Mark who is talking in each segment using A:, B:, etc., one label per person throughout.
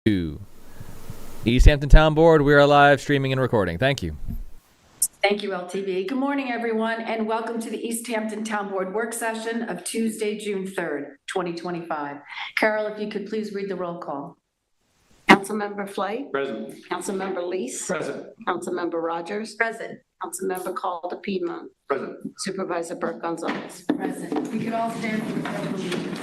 A: East Hampton Town Board, we are live streaming and recording. Thank you.
B: Thank you, LTV. Good morning, everyone, and welcome to the East Hampton Town Board work session of Tuesday, June 3rd, 2025. Carol, if you could please read the roll call.
C: Councilmember Flight.
D: Present.
C: Councilmember Lease.
D: Present.
C: Councilmember Rogers.
B: Present.
C: Councilmember Calder Piedmont.
D: Present.
C: Supervisor Burke Gonzalez.
B: Present. We could all stand for the Pledge of Allegiance.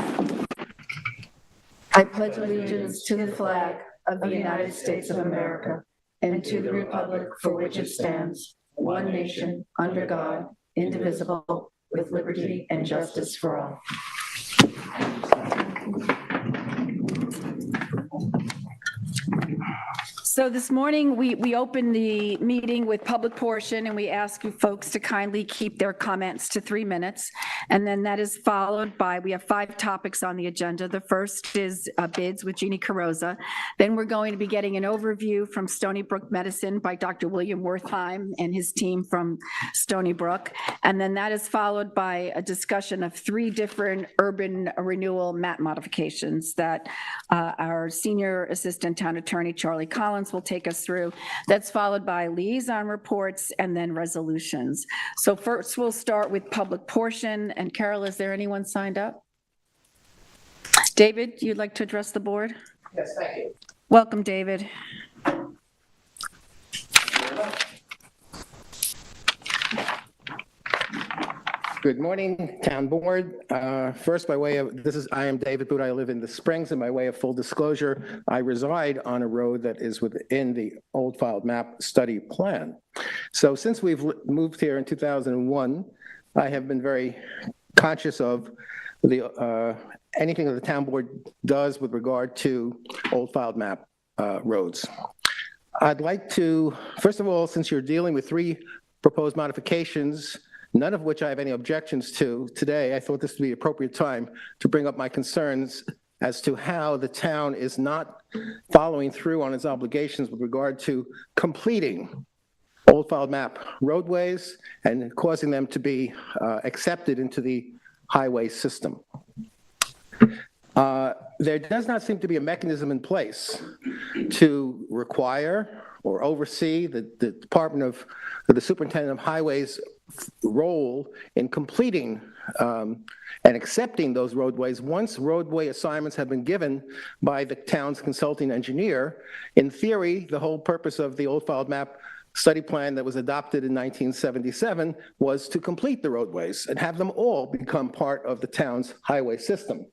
E: I pledge allegiance to the flag of the United States of America and to the republic for which it stands, one nation, under God, indivisible, with liberty and justice for all.
B: So this morning, we opened the meeting with public portion, and we ask you folks to kindly keep their comments to 3 minutes. And then that is followed by, we have 5 topics on the agenda. The first is bids with Jeannie Carrozza. Then we're going to be getting an overview from Stony Brook Medicine by Dr. William Wertheim and his team from Stony Brook. And then that is followed by a discussion of 3 different urban renewal map modifications that our Senior Assistant Town Attorney, Charlie Collins, will take us through. That's followed by liaison reports and then resolutions. So first we'll start with public portion. And Carol, is there anyone signed up? David, you'd like to address the board?
D: Yes, thank you.
B: Welcome, David.
F: Good morning, Town Board. First, by way of, I am David Boot. I live in the Springs, and by way of full disclosure, I reside on a road that is within the old filed map study plan. So since we've moved here in 2001, I have been very conscious of anything that the Town Board does with regard to old filed map roads. I'd like to, first of all, since you're dealing with 3 proposed modifications, none of which I have any objections to today, I thought this would be the appropriate time to bring up my concerns as to how the town is not following through on its obligations with regard to completing old filed map roadways and causing them to be accepted into the highway system. There does not seem to be a mechanism in place to require or oversee the Department of the Superintendent of Highways' role in completing and accepting those roadways once roadway assignments have been given by the town's consulting engineer. In theory, the whole purpose of the old filed map study plan that was adopted in 1977 was to complete the roadways and have them all become part of the town's highway system.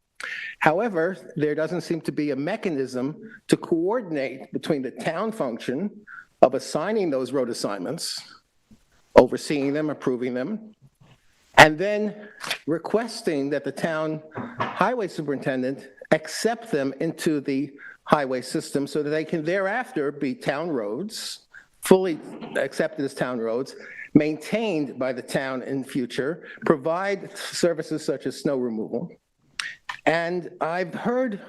F: However, there doesn't seem to be a mechanism to coordinate between the town function of assigning those road assignments, overseeing them, approving them, and then requesting that the town highway superintendent accept them into the highway system so that they can thereafter be town roads, fully accepted as town roads, maintained by the town in future, provide services such as snow removal. And I've heard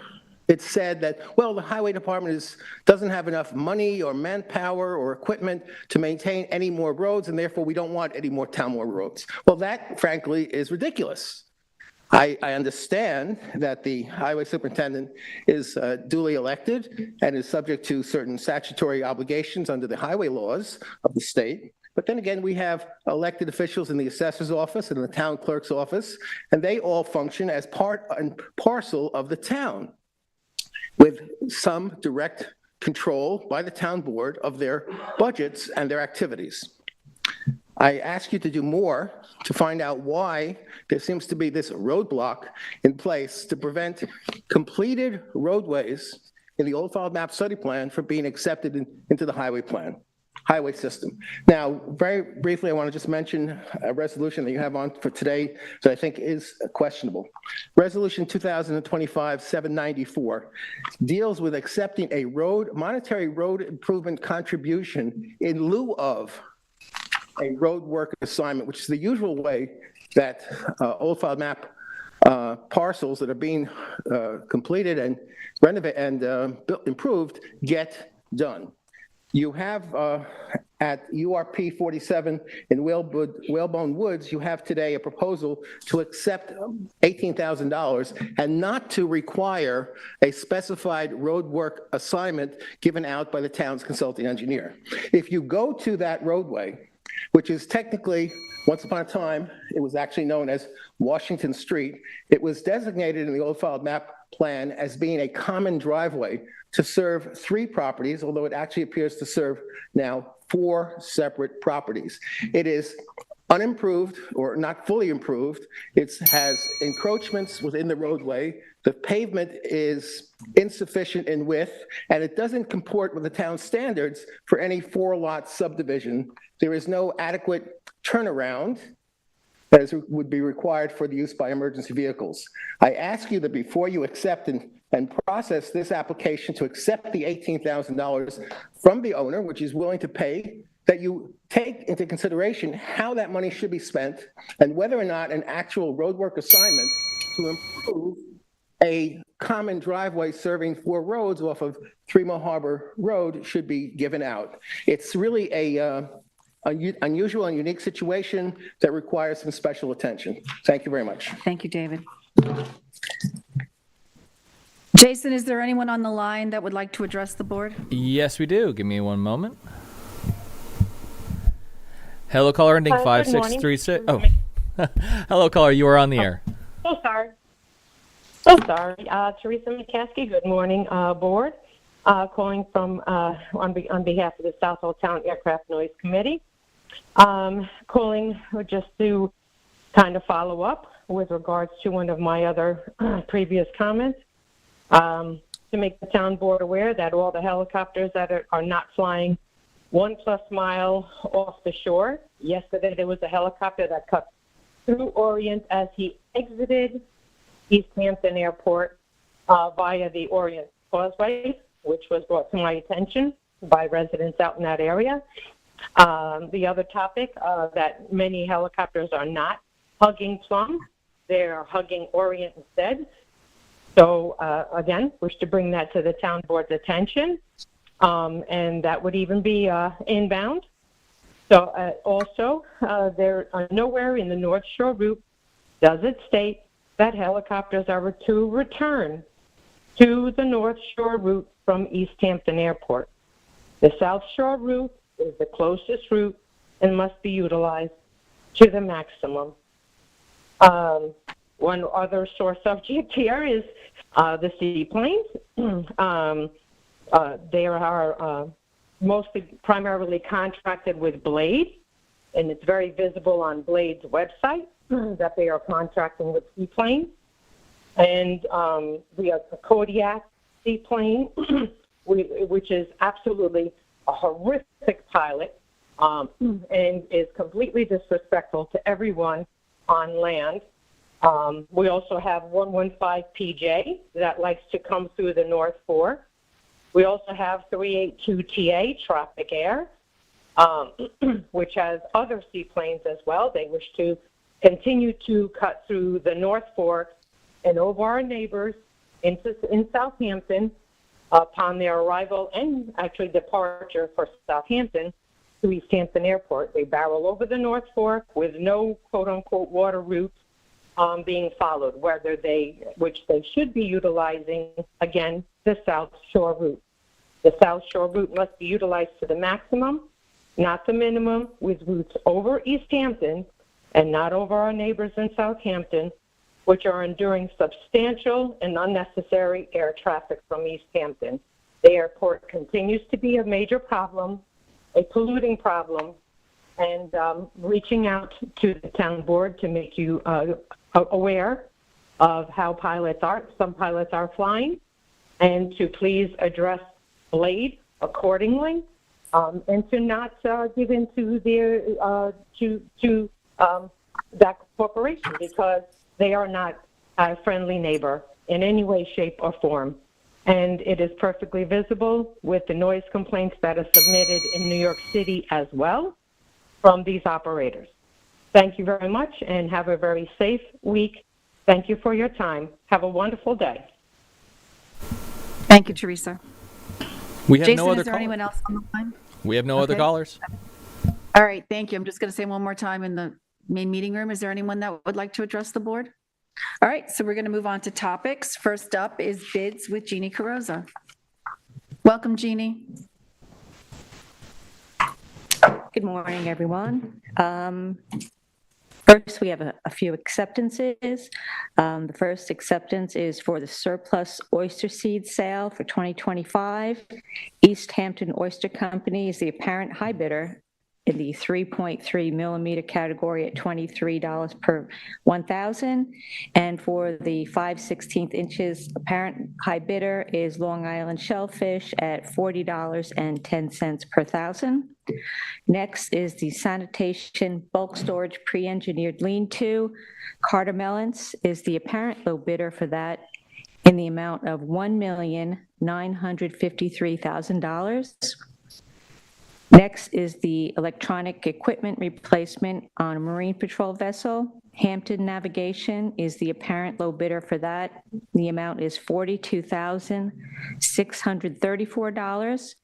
F: it said that, well, the highway department doesn't have enough money or manpower or equipment to maintain any more roads, and therefore we don't want any more town roads. Well, that, frankly, is ridiculous. I understand that the highway superintendent is duly elected and is subject to certain statutory obligations under the highway laws of the state. But then again, we have elected officials in the assessor's office and the town clerk's office, and they all function as part and parcel of the town with some direct control by the town board of their budgets and their activities. I ask you to do more to find out why there seems to be this roadblock in place to prevent completed roadways in the old filed map study plan from being accepted into the highway system. Now, very briefly, I want to just mention a resolution that you have on for today that I think is questionable. Resolution 2025-794 deals with accepting a monetary road improvement contribution in lieu of a road work assignment, which is the usual way that old filed map parcels that are being completed and renovated and improved get done. You have at URP 47 in Whalebone Woods, you have today a proposal to accept $18,000 and not to require a specified roadwork assignment given out by the town's consulting engineer. If you go to that roadway, which is technically, once upon a time, it was actually known as Washington Street. It was designated in the old filed map plan as being a common driveway to serve 3 properties, although it actually appears to serve now 4 separate properties. It is unimproved or not fully improved. It has encroachments within the roadway. The pavement is insufficient in width, and it doesn't comport with the town standards for any 4-lot subdivision. There is no adequate turnaround that would be required for the use by emergency vehicles. I ask you that before you accept and process this application to accept the $18,000 from the owner, which is willing to pay, that you take into consideration how that money should be spent and whether or not an actual roadwork assignment to improve a common driveway serving 4 roads off of 3 Mill Harbor Road should be given out. It's really a unusual and unique situation that requires some special attention. Thank you very much.
B: Thank you, David. Jason, is there anyone on the line that would like to address the board?
A: Yes, we do. Give me one moment. Hello, caller ending 5636. Oh, hello, caller. You are on the air.
D: So sorry. So sorry. Teresa McCaskey, good morning, board. Calling from on behalf of the South Old Town Aircraft Noise Committee. Calling just to kind of follow up with regards to one of my other previous comments. To make the town board aware that all the helicopters that are not flying 1+ mile off the shore. Yesterday there was a helicopter that cut through Orient as he exited East Hampton Airport via the Orient Causeway, which was brought to my attention by residents out in that area. The other topic, that many helicopters are not hugging Plum, they're hugging Orient instead. So again, wish to bring that to the town board's attention, and that would even be inbound. So also, there are nowhere in the North Shore route does it state that helicopters are to return to the North Shore route from East Hampton Airport. The South Shore route is the closest route and must be utilized to the maximum. One other sore subject here is the seaplanes. They are mostly primarily contracted with Blade, and it's very visible on Blade's website that they are contracting with seaplanes. And we have the Kodiak seaplane, which is absolutely a horrific pilot and is completely disrespectful to everyone on land. We also have 115 PJ that likes to come through the North Fork. We also have 382 TA Tropic Air, which has other seaplanes as well. They wish to continue to cut through the North Fork and over our neighbors in Southampton upon their arrival and actually departure for Southampton to East Hampton Airport. They barrel over the North Fork with no quote-unquote water routes being followed, which they should be utilizing, again, the South Shore route. The South Shore route must be utilized to the maximum, not the minimum, with routes over East Hampton and not over our neighbors in Southampton, which are enduring substantial and unnecessary air traffic from East Hampton. The airport continues to be a major problem, a polluting problem, and reaching out to the town board to make you aware of how some pilots are flying, and to please address Blade accordingly, and to not give in to that corporation, because they are not a friendly neighbor in any way, shape, or form. And it is perfectly visible with the noise complaints that are submitted in New York City as well from these operators. Thank you very much and have a very safe week. Thank you for your time. Have a wonderful day.
B: Thank you, Teresa.
A: We have
B: Jason,
A: no other
B: is there
A: caller.
B: anyone else on the line?
A: We have no other
B: Okay.
A: callers.
B: All right, thank you. I'm just going to say one more time in the main meeting room. Is there anyone that would like to address the board? All right, so we're going to move on to topics. First up is bids with Jeannie Carrozza. Welcome, Jeannie.
G: Good morning, everyone. First, we have a few acceptances. The first acceptance is for the surplus oyster seed sale for 2025. East Hampton Oyster Company is the apparent high bidder in the 3.3 millimeter category at $23 per 1,000. And for the 5/16 inches, apparent high bidder is Long Island Shellfish at $40.10 per 1,000. Next is the sanitation bulk storage pre-engineered lean-to. Carter Mellons is the apparent low bidder for that in the amount of $1,953,000. Next is the electronic equipment replacement on a Marine Patrol vessel. Hampton Navigation is the apparent low bidder for that. The amount is $42,634.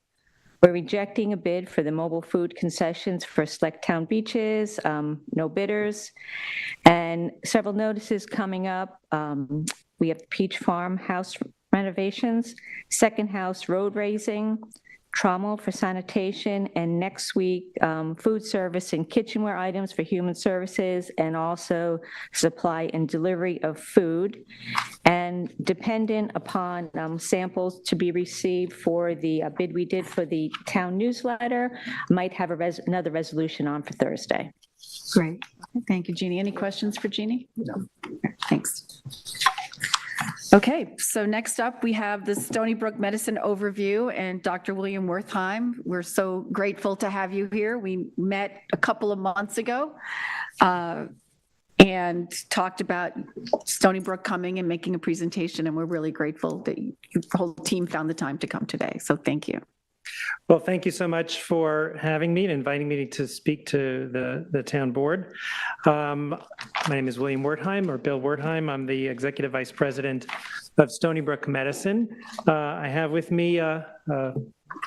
G: We're rejecting a bid for the mobile food concessions for Select Town Beaches, no bidders. And several notices coming up. We have Peach Farm house renovations, second house road raising, Trommel for sanitation, and next week, food service and kitchenware items for human services, and also supply and delivery of food. And dependent upon samples to be received for the bid we did for the town newsletter, might have another resolution on for Thursday.
B: Great. Thank you, Jeannie. Any questions for Jeannie? No. Thanks. Okay, so next up, we have the Stony Brook Medicine Overview and Dr. William Wertheim. We're so grateful to have you here. We met a couple of months ago and talked about Stony Brook coming and making a presentation, and we're really grateful that your whole team found the time to come today, so thank you.
H: Well, thank you so much for having me and inviting me to speak to the town board. My name is William Wertheim, or Bill Wertheim. I'm the Executive Vice President of Stony Brook Medicine. I have with me a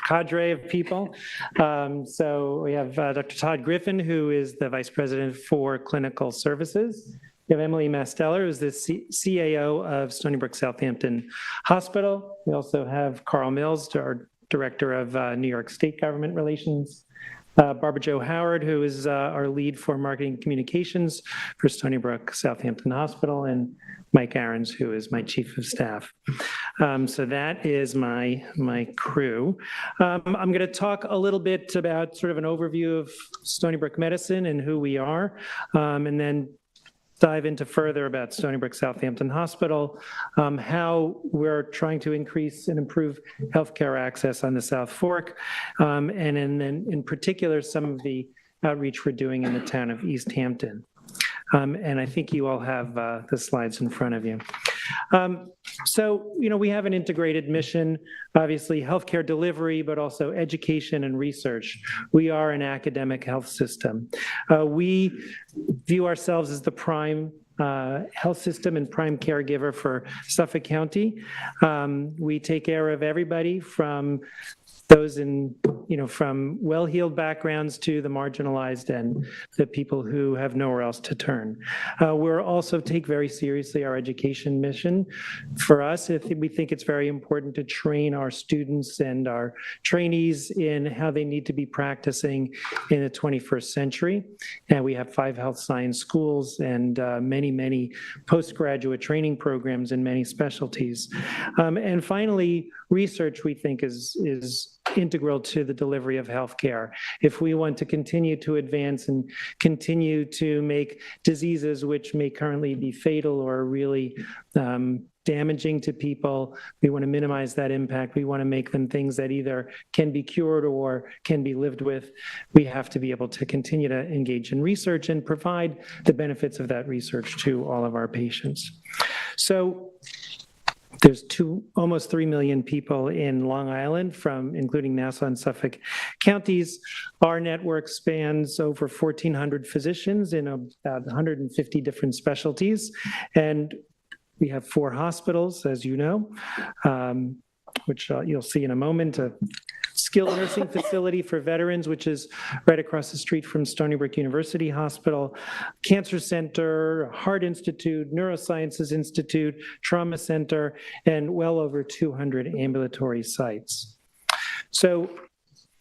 H: cadre of people. So we have Dr. Todd Griffin, who is the Vice President for Clinical Services. We have Emily Masteller, who's the CAO of Stony Brook Southampton Hospital. We also have Carl Mills, our Director of New York State Government Relations, Barbara Jo Howard, who is our lead for marketing communications for Stony Brook Southampton Hospital, and Mike Ahrens, who is my Chief of Staff. So that is my crew. I'm going to talk a little bit about sort of an overview of Stony Brook Medicine and who we are, and then dive into further about Stony Brook Southampton Hospital, how we're trying to increase and improve healthcare access on the South Fork, and then in particular, some of the outreach we're doing in the town of East Hampton. And I think you all have the slides in front of you. So, we have an integrated mission, obviously healthcare delivery, but also education and research. We are an academic health system. We view ourselves as the prime health system and prime caregiver for Suffolk County. We take care of everybody from those from well-heeled backgrounds to the marginalized and the people who have nowhere else to turn. We're also take very seriously our education mission. For us, we think it's very important to train our students and our trainees in how they need to be practicing in the 21st century. And we have 5 health science schools and many postgraduate training programs in many specialties. And finally, research, we think, is integral to the delivery of healthcare. If we want to continue to advance and continue to make diseases which may currently be fatal or really damaging to people, we want to minimize that impact. We want to make them things that either can be cured or can be lived with. We have to be able to continue to engage in research and provide the benefits of that research to all of our patients. So there's almost 3 million people in Long Island, including Nassau and Suffolk counties. Our network spans over 1,400 physicians in about 150 different specialties. And we have 4 hospitals, as you know. which you'll see in a moment, a skilled nursing facility for veterans, which is right across the street from Stony Brook University Hospital, Cancer Center, Heart Institute, Neurosciences Institute, Trauma Center, and well over 200 ambulatory sites. So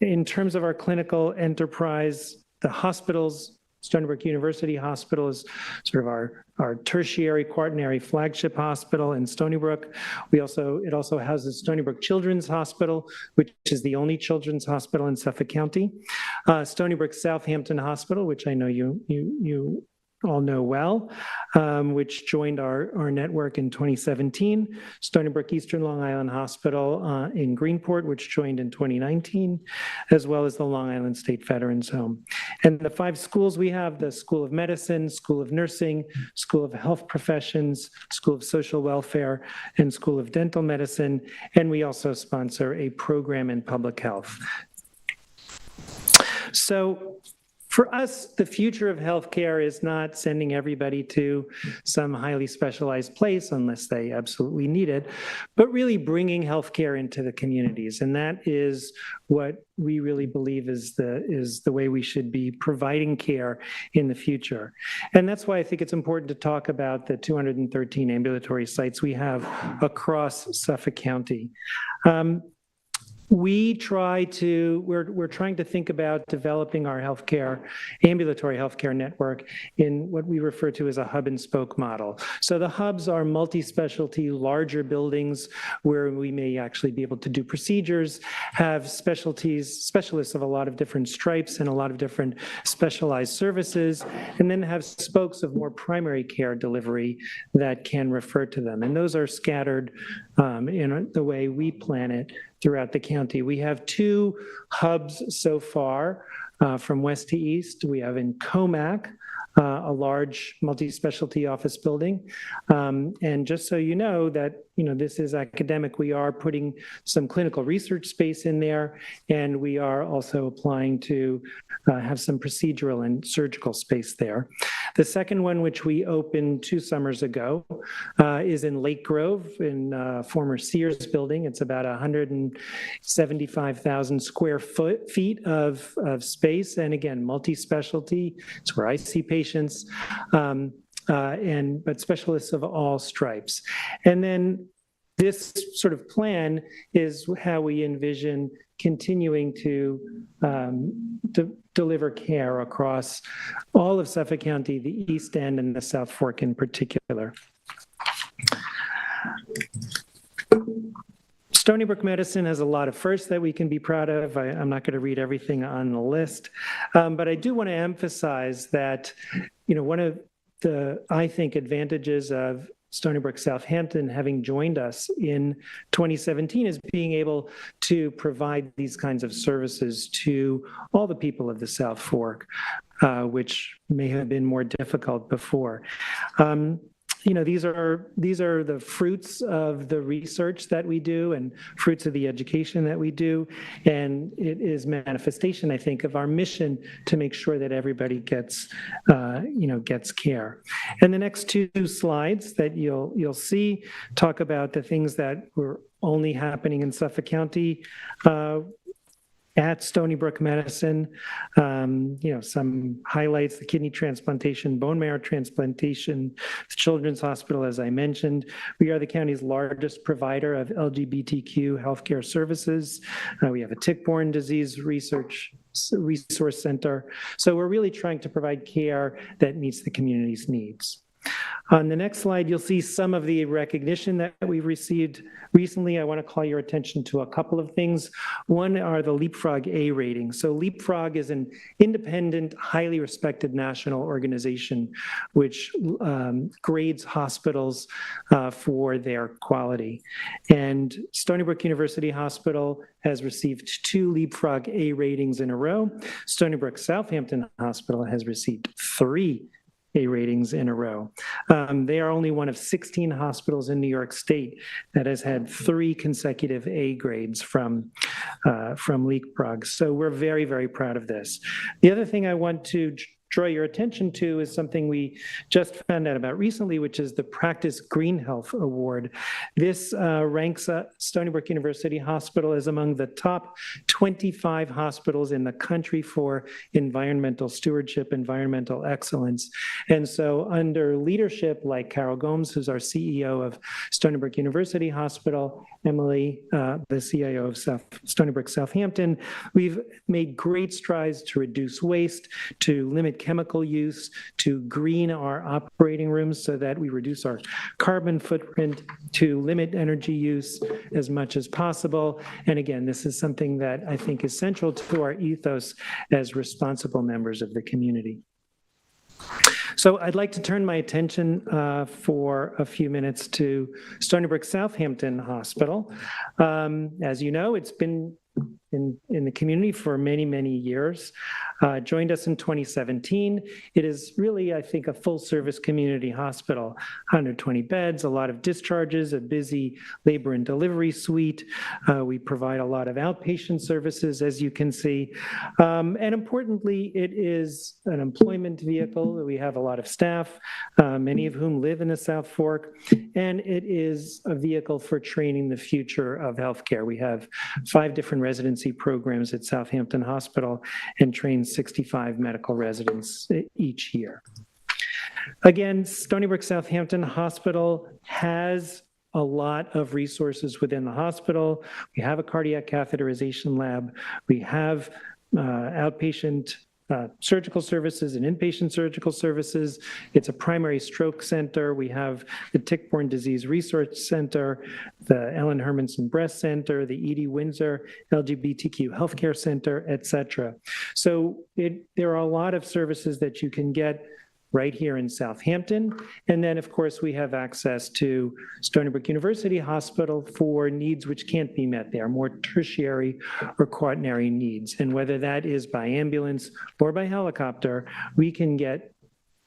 H: in terms of our clinical enterprise, the hospitals, Stony Brook University Hospital is sort of our tertiary quaternary flagship hospital in Stony Brook. It also houses Stony Brook Children's Hospital, which is the only children's hospital in Suffolk County. Stony Brook Southampton Hospital, which I know you all know well, which joined our network in 2017. Stony Brook Eastern Long Island Hospital in Greenport, which joined in 2019, as well as the Long Island State Veterans Home. And the 5 schools we have: the School of Medicine, School of Nursing, School of Health Professions, School of Social Welfare, and School of Dental Medicine. And we also sponsor a program in public health. So, for us, the future of healthcare is not sending everybody to some highly specialized place unless they absolutely need it, but really bringing healthcare into the communities. And that is what we really believe is the way we should be providing care in the future. And that's why I think it's important to talk about the 213 ambulatory sites we have across Suffolk County. We're trying to think about developing our ambulatory healthcare network in what we refer to as a hub and spoke model. So the hubs are multi-specialty, larger buildings where we may actually be able to do procedures, have specialists of a lot of different stripes and a lot of different specialized services, and then have spokes of more primary care delivery that can refer to them. And those are scattered in the way we plan it throughout the county. We have 2 hubs so far from west to east. We have in Comac, a large multi-specialty office building. And just so you know that, this is academic, we are putting some clinical research space in there, and we are also applying to have some procedural and surgical space there. The second one, which we opened 2 summers ago, is in Lake Grove in former Sears building. It's about 175,000 square feet of space. And again, multi-specialty. It's where I see patients, but specialists of all stripes. And then this sort of plan is how we envision continuing to deliver care across all of Suffolk County, the East End, and the South Fork in particular. Stony Brook Medicine has a lot of firsts that we can be proud of. I'm not going to read everything on the list, but I do want to emphasize that, one of the, I think, advantages of Stony Brook Southampton having joined us in 2017 is being able to provide these kinds of services to all the people of the South Fork, which may have been more difficult before. These are the fruits of the research that we do and fruits of the education that we do. And it is manifestation, I think, of our mission to make sure that everybody gets care. And the next 2 slides that you'll see talk about the things that were only happening in Suffolk County at Stony Brook Medicine. Some highlights: the kidney transplantation, bone marrow transplantation, the Children's Hospital, as I mentioned. We are the county's largest provider of LGBTQ healthcare services. We have a tick-borne disease resource center. So we're really trying to provide care that meets the community's needs. On the next slide, you'll see some of the recognition that we've received recently. I want to call your attention to a couple of things. One are the Leapfrog A ratings. So Leapfrog is an independent, highly respected national organization which grades hospitals for their quality. And Stony Brook University Hospital has received 2 Leapfrog A ratings in a row. Stony Brook Southampton Hospital has received 3 A ratings in a row. They are only one of 16 hospitals in New York State that has had 3 consecutive A grades from Leapfrog. So we're very, very proud of this. The other thing I want to draw your attention to is something we just found out about recently, which is the Practice Green Health Award. This ranks Stony Brook University Hospital as among the top 25 hospitals in the country for environmental stewardship, environmental excellence. And so under leadership like Carol Gomes, who's our CEO of Stony Brook University Hospital, Emily, the CIO of Stony Brook Southampton, we've made great strides to reduce waste, to limit chemical use, to green our operating rooms so that we reduce our carbon footprint, to limit energy use as much as possible. And again, this is something that I think is central to our ethos as responsible members of the community. So I'd like to turn my attention for a few minutes to Stony Brook Southampton Hospital. As you know, it's been in the community for many, many years. Joined us in 2017. It is really, I think, a full-service community hospital, 120 beds, a lot of discharges, a busy labor and delivery suite. We provide a lot of outpatient services, as you can see. And importantly, it is an employment vehicle. We have a lot of staff, many of whom live in the South Fork, and it is a vehicle for training the future of healthcare. We have 5 different residency programs at Southampton Hospital and train 65 medical residents each year. Again, Stony Brook Southampton Hospital has a lot of resources within the hospital. We have a cardiac catheterization lab. We have outpatient surgical services and inpatient surgical services. It's a primary stroke center. We have the Tick-Borne Disease Research Center, the Ellen Hermanson Breast Center, the Edie Windsor LGBTQ Healthcare Center, et cetera. So there are a lot of services that you can get right here in Southampton. And then, of course, we have access to Stony Brook University Hospital for needs which can't be met there, more tertiary or quaternary needs. And whether that is by ambulance or by helicopter, we can get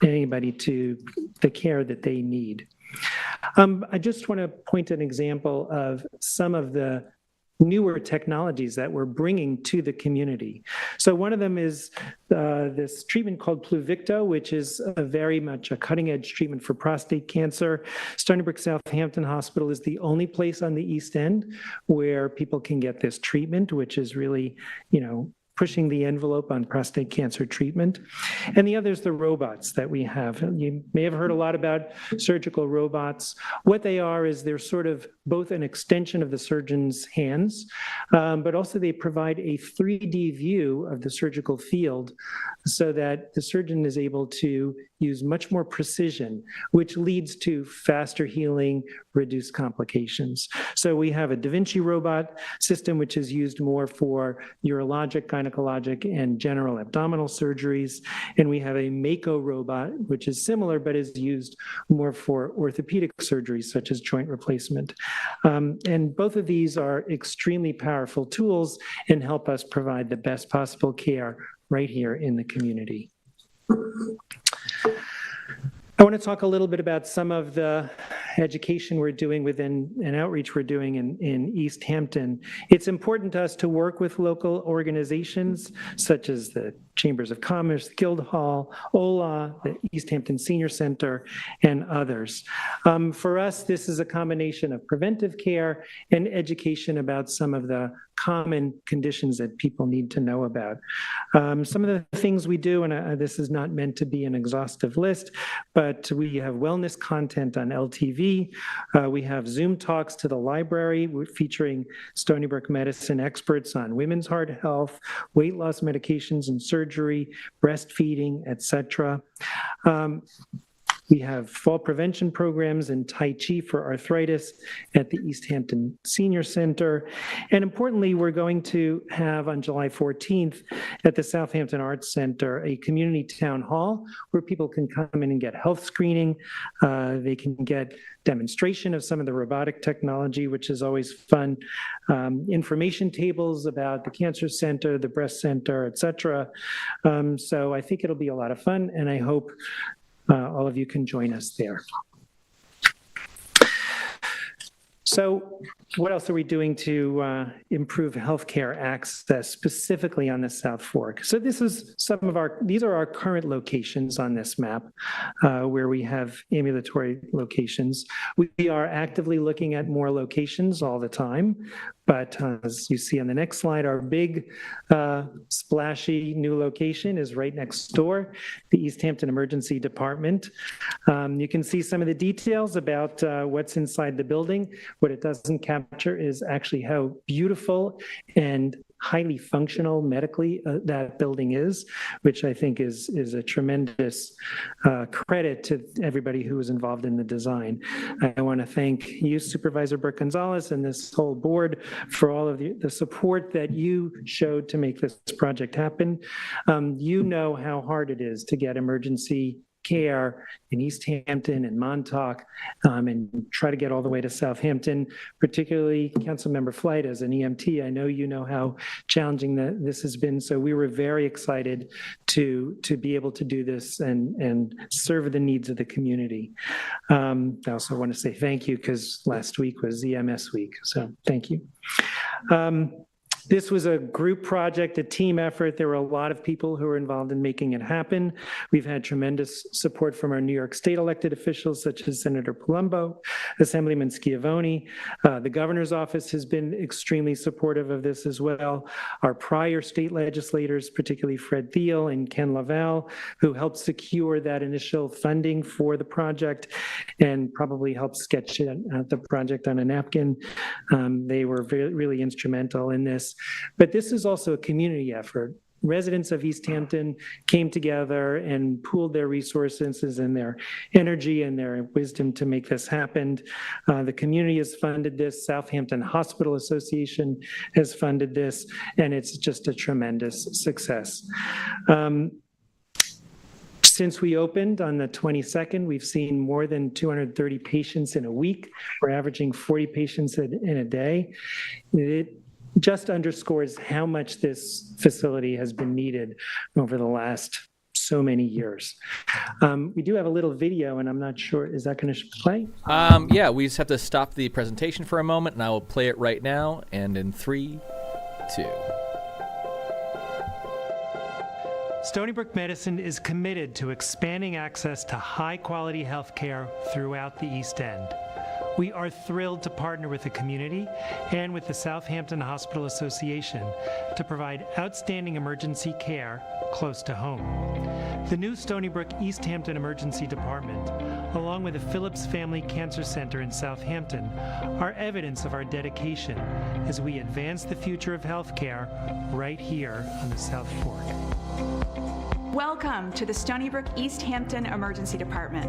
H: anybody to the care that they need. I just want to point an example of some of the newer technologies that we're bringing to the community. So one of them is this treatment called Pluvicto, which is very much a cutting-edge treatment for prostate cancer. Stony Brook Southampton Hospital is the only place on the East End where people can get this treatment, which is really, pushing the envelope on prostate cancer treatment. And the other is the robots that we have. You may have heard a lot about surgical robots. What they are is they're sort of both an extension of the surgeon's hands, but also they provide a 3D view of the surgical field so that the surgeon is able to use much more precision, which leads to faster healing, reduced complications. So we have a Da Vinci robot system, which is used more for urologic, gynecologic, and general abdominal surgeries. And we have a Mako robot, which is similar, but is used more for orthopedic surgeries, such as joint replacement. And both of these are extremely powerful tools and help us provide the best possible care right here in the community. I want to talk a little bit about some of the education we're doing within and outreach we're doing in East Hampton. It's important to us to work with local organizations such as the Chambers of Commerce, Guildhall, OLA, the East Hampton Senior Center, and others. For us, this is a combination of preventive care and education about some of the common conditions that people need to know about. Some of the things we do, and this is not meant to be an exhaustive list, but we have wellness content on LTV. We have Zoom talks to the library featuring Stony Brook medicine experts on women's heart health, weight loss medications and surgery, breastfeeding, etc. We have fall prevention programs and Tai Chi for arthritis at the East Hampton Senior Center. And importantly, we're going to have on July 14th at the Southampton Arts Center a community town hall where people can come in and get health screening. They can get demonstration of some of the robotic technology, which is always fun, information tables about the Cancer Center, the Breast Center, et cetera. So I think it'll be a lot of fun, and I hope all of you can join us there. So what else are we doing to improve healthcare access specifically on the South Fork? So these are our current locations on this map where we have ambulatory locations. We are actively looking at more locations all the time, but as you see on the next slide, our big splashy new location is right next door, the East Hampton Emergency Department. You can see some of the details about what's inside the building. What it doesn't capture is actually how beautiful and highly functional medically that building is, which I think is a tremendous credit to everybody who was involved in the design. I want to thank you, Supervisor Burke-Gonzalez, and this whole board for all of the support that you showed to make this project happen. You know how hard it is to get emergency care in East Hampton and Montauk, and try to get all the way to Southampton, particularly Councilmember Flight as an EMT. I know you know how challenging this has been, so we were very excited to be able to do this and serve the needs of the community. I also want to say thank you because last week was EMS week, so thank you. This was a group project, a team effort. There were a lot of people who were involved in making it happen. We've had tremendous support from our New York State elected officials, such as Senator Palumbo, Assemblyman Schiavone. The governor's office has been extremely supportive of this as well. Our prior state legislators, particularly Fred Thiel and Ken Lavelle, who helped secure that initial funding for the project and probably helped sketch out the project on a napkin. They were really instrumental in this. But this is also a community effort. Residents of East Hampton came together and pooled their resources and their energy and their wisdom to make this happen. The community has funded this. Southampton Hospital Association has funded this, and it's just a tremendous success. Since we opened on the 22nd, we've seen more than 230 patients in a week. We're averaging 40 patients in a day. It just underscores how much this facility has been needed over the last so many years. We do have a little video, and I'm not sure, is that going to play?
A: Yeah, we just have to stop the presentation for a moment, and I will play it right now. And in 3, 2.
H: Stony Brook Medicine is committed to expanding access to high-quality health care throughout the East End. We are thrilled to partner with the community and with the Southampton Hospital Association to provide outstanding emergency care close to home. The new Stony Brook East Hampton Emergency Department, along with the Phillips Family Cancer Center in Southampton, are evidence of our dedication as we advance the future of healthcare right here on the South Fork.
I: Welcome to the Stony Brook East Hampton Emergency Department.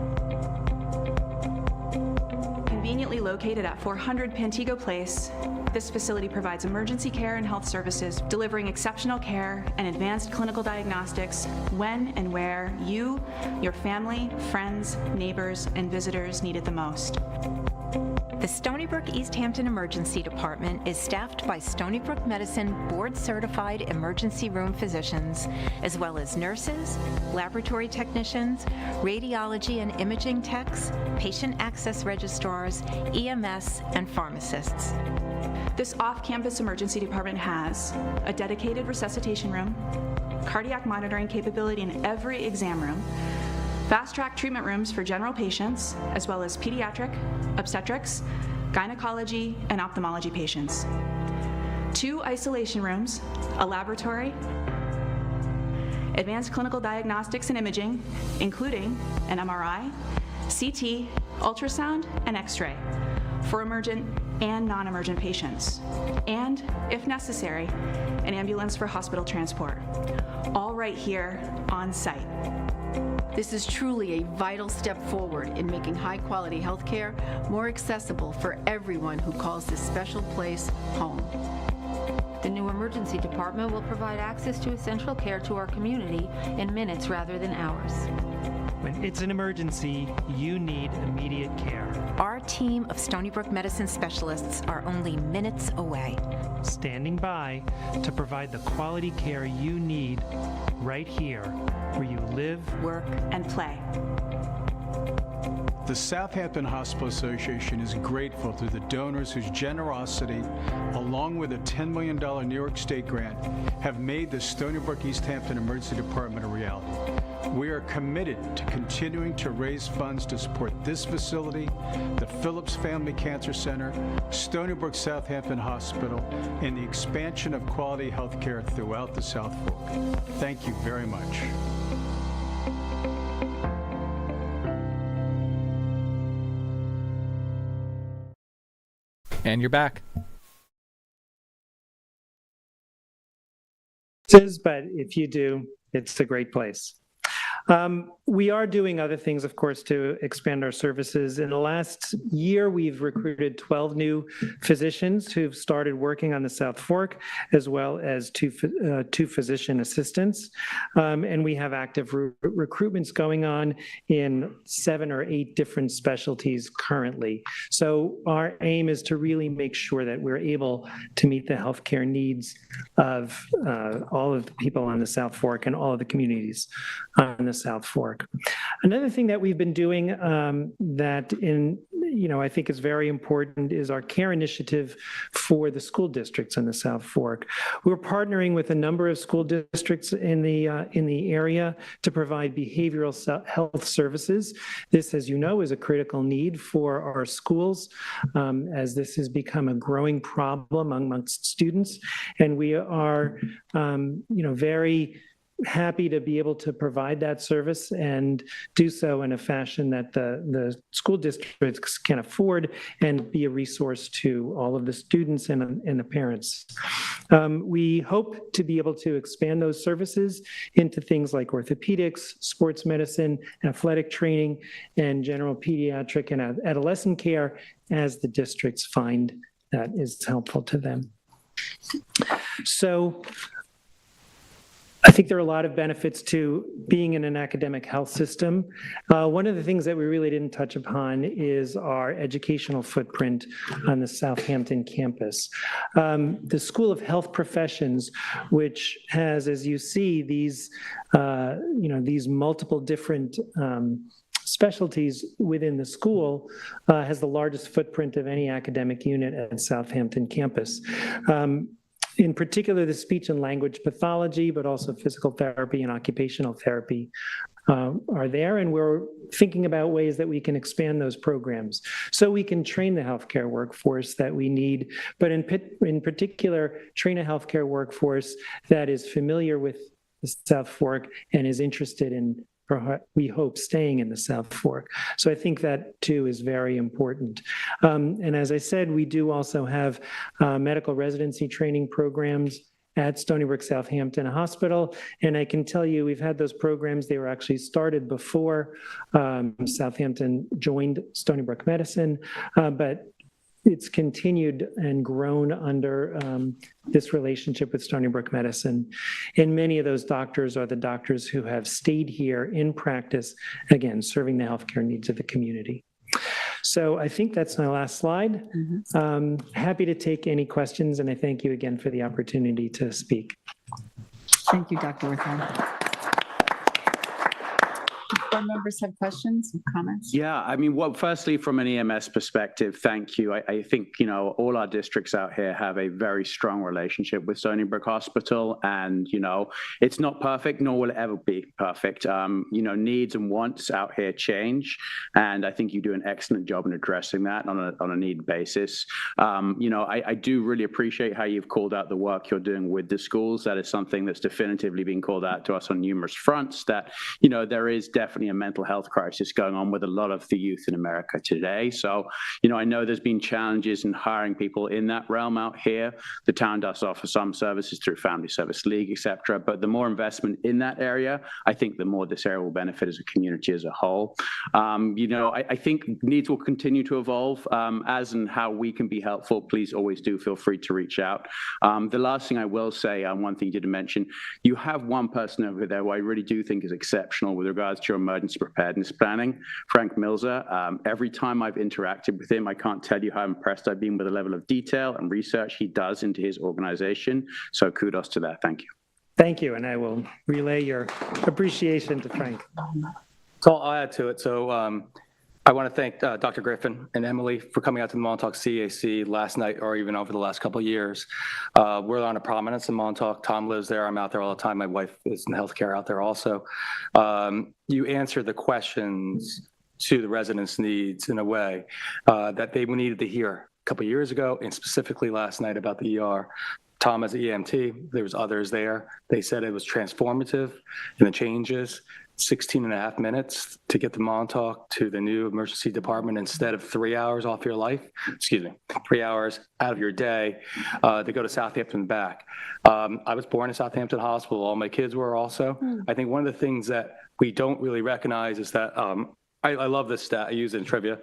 I: Conveniently located at 400 Pantego Place, this facility provides emergency care and health services, delivering exceptional care and advanced clinical diagnostics when and where you, your family, friends, neighbors, and visitors need it the most.
J: The Stony Brook East Hampton Emergency Department is staffed by Stony Brook Medicine board-certified emergency room physicians, as well as nurses, laboratory technicians, radiology and imaging techs, patient access registrars, EMS, and pharmacists.
I: This off-campus emergency department has a dedicated resuscitation room, cardiac monitoring capability in every exam room, fast-track treatment rooms for general patients, as well as pediatric, obstetrics, gynecology, and ophthalmology patients. 2 isolation rooms, a laboratory, advanced clinical diagnostics and imaging, including an MRI, CT, ultrasound, and X-ray for emergent and non-emergent patients, and, if necessary, an ambulance for hospital transport, all right here on site.
E: This is truly a vital step forward in making high-quality healthcare more accessible for everyone who calls this special place home.
J: The new emergency department will provide access to essential care to our community in minutes rather than hours.
H: When it's an emergency, you need immediate care.
J: Our team of Stony Brook Medicine specialists are only minutes away,
H: Standing by to provide the quality care you need right here where you live,
I: Work, and play.
K: The Southampton Hospital Association is grateful to the donors whose generosity, along with a $10 million New York State grant, have made the Stony Brook East Hampton Emergency Department a reality. We are committed to continuing to raise funds to support this facility, the Phillips Family Cancer Center, Stony Brook Southampton Hospital, and the expansion of quality health care throughout the South Fork. Thank you very much.
A: And you're back.
H: But if you do, it's a great place. We are doing other things, of course, to expand our services. In the last year, we've recruited 12 new physicians who've started working on the South Fork, as well as two physician assistants. And we have active recruitments going on in 7 or 8 different specialties currently. So our aim is to really make sure that we're able to meet the healthcare needs of all of the people on the South Fork and all of the communities on the South Fork. Another thing that we've been doing that I think is very important is our care initiative for the school districts in the South Fork. We're partnering with a number of school districts in the area to provide behavioral health services. This, as you know, is a critical need for our schools, as this has become a growing problem amongst students. And we are, very happy to be able to provide that service and do so in a fashion that the school districts can afford and be a resource to all of the students and the parents. We hope to be able to expand those services into things like orthopedics, sports medicine, athletic training, and general pediatric and adolescent care as the districts find that is helpful to them. So I think there are a lot of benefits to being in an academic health system. One of the things that we really didn't touch upon is our educational footprint on the Southampton campus. The School of Health Professions, which has, as you see, these multiple different specialties within the school, has the largest footprint of any academic unit at Southampton campus. In particular, the speech and language pathology, but also physical therapy and occupational therapy are there, and we're thinking about ways that we can expand those programs so we can train the healthcare workforce that we need, but in particular, train a healthcare workforce that is familiar with the South Fork and is interested in, we hope, staying in the South Fork. So I think that too is very important. And as I said, we do also have medical residency training programs at Stony Brook Southampton Hospital. And I can tell you, we've had those programs. They were actually started before Southampton joined Stony Brook Medicine, but it's continued and grown under this relationship with Stony Brook Medicine. And many of those doctors are the doctors who have stayed here in practice, again, serving the healthcare needs of the community. So I think that's my last slide. Happy to take any questions, and I thank you again for the opportunity to speak.
B: Thank you, Dr. Wertheim. Board members have questions and comments?
L: Yeah, I mean, well, firstly, from an EMS perspective, thank you. I think, all our districts out here have a very strong relationship with Stony Brook Hospital, and, it's not perfect, nor will it ever be perfect. Needs and wants out here change, and I think you do an excellent job in addressing that on a need basis. I do really appreciate how you've called out the work you're doing with the schools. That is something that's definitively been called out to us on numerous fronts, that, there is definitely a mental health crisis going on with a lot of the youth in America today. So, I know there's been challenges in hiring people in that realm out here. The town does offer some services through Family Service League, et cetera. But the more investment in that area, I think the more this area will benefit as a community as a whole. I think needs will continue to evolve as and how we can be helpful. Please always do feel free to reach out. The last thing I will say, one thing you didn't mention, you have one person over there who I really do think is exceptional with regards to your emergency preparedness planning, Frank Milzer. Every time I've interacted with him, I can't tell you how impressed I've been with the level of detail and research he does into his organization. So kudos to that. Thank you.
H: Thank you, and I will relay your appreciation to Frank.
M: So I'll add to it. So I want to thank Dr. Griffin and Emily for coming out to the Montauk CAC last night or even over the last couple of years. We're on a prominence in Montauk. Tom lives there. I'm out there all the time. My wife is in healthcare out there also. You answered the questions to the residents' needs in a way that they needed to hear a couple of years ago, and specifically last night about the ER. Tom as an EMT, there was others there. They said it was transformative in the changes. 16 and a half minutes to get to Montauk to the new emergency department instead of 3 hours off your life, 3 hours out of your day to go to Southampton and back. I was born in Southampton Hospital. All my kids were also. I think one of the things that we don't really recognize is that I love this stat. I use it in trivia.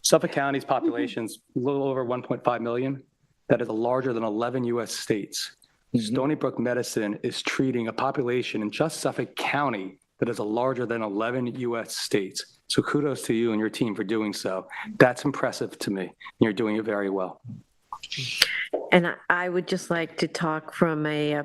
M: Suffolk County's population's a little over 1.5 million. That is larger than 11 U.S. states. Stony Brook Medicine is treating a population in just Suffolk County that is larger than 11 U.S. states. So kudos to you and your team for doing so. That's impressive to me. And you're doing it very well.
N: And I would just like to talk from a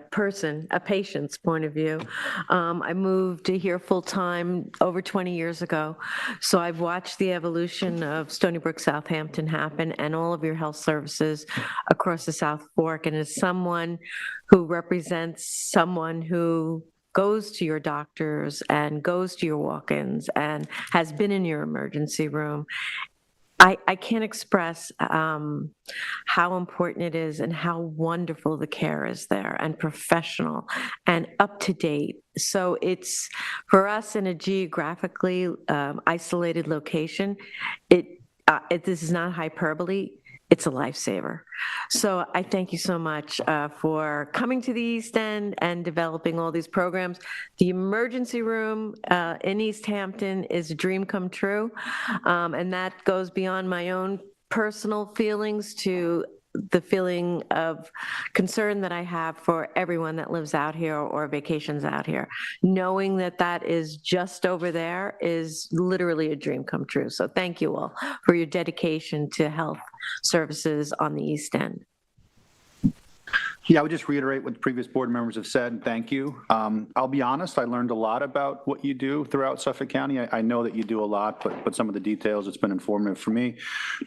N: patient's point of view. I moved to here full-time over 20 years ago. So I've watched the evolution of Stony Brook Southampton happen and all of your health services across the South Fork. And as someone who represents someone who goes to your doctors and goes to your walk-ins and has been in your emergency room, I can't express how important it is and how wonderful the care is there and professional and up to date. So it's, for us in a geographically isolated location, this is not hyperbole. It's a lifesaver. So I thank you so much for coming to the East End and developing all these programs. The emergency room in East Hampton is a dream come true, and that goes beyond my own personal feelings to the feeling of concern that I have for everyone that lives out here or vacations out here. Knowing that that is just over there is literally a dream come true. So thank you all for your dedication to health services on the East End.
O: Yeah, I would just reiterate what the previous board members have said. Thank you. I'll be honest, I learned a lot about what you do throughout Suffolk County. I know that you do a lot, but some of the details, it's been informative for me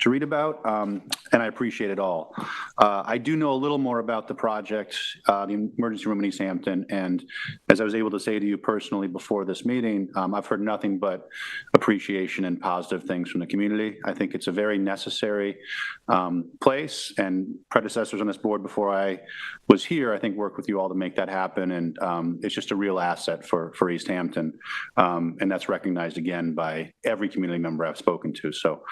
O: to read about, and I appreciate it all. I do know a little more about the project, the emergency room in East Hampton, and as I was able to say to you personally before this meeting, I've heard nothing but appreciation and positive things from the community. I think it's a very necessary place, and predecessors on this board before I was here, I think, worked with you all to make that happen, and it's just a real asset for East Hampton, and that's recognized again by every community member I've spoken to. So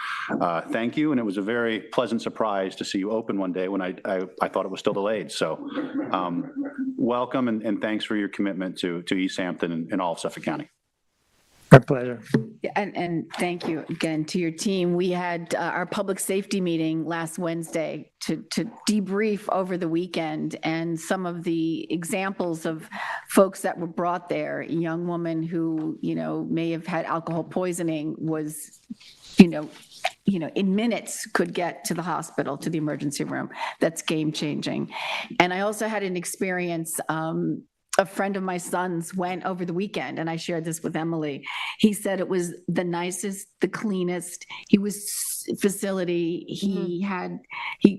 O: thank you, and it was a very pleasant surprise to see you open one day when I thought it was still delayed. So welcome, and thanks for your commitment to East Hampton and all of Suffolk County.
H: Our pleasure.
B: Yeah, and thank you again to your team. We had our public safety meeting last Wednesday to debrief over the weekend, and some of the examples of folks that were brought there. A young woman who, may have had alcohol poisoning was, in minutes could get to the hospital, to the emergency room. That's game changing. And I also had an experience, a friend of my son's went over the weekend, and I shared this with Emily. He said it was the nicest, the cleanest. He was facility. He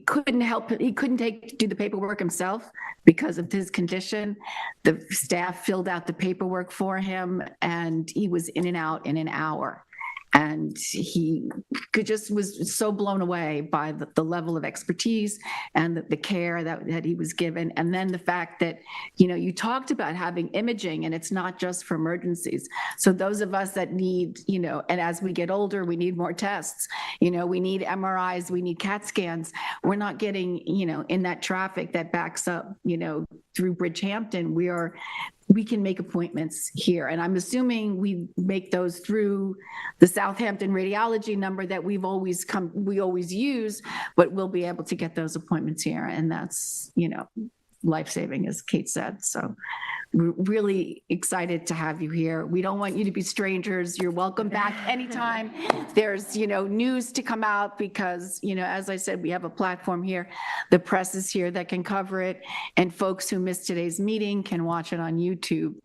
B: couldn't do the paperwork himself because of his condition. The staff filled out the paperwork for him, and he was in and out in an hour. And he was so blown away by the level of expertise and the care that he was given. And then the fact that, you talked about having imaging, and it's not just for emergencies. So those of us that need, and as we get older, we need more tests, we need MRIs, we need CAT scans. We're not getting, in that traffic that backs up, through Bridgehampton. We can make appointments here. And I'm assuming we make those through the Southampton radiology number that we always use, but we'll be able to get those appointments here. And that's, life-saving, as Kate said. So we're really excited to have you here. We don't want you to be strangers. You're welcome back anytime. There's, news to come out because, as I said, we have a platform here. The press is here that can cover it. And folks who missed today's meeting can watch it on YouTube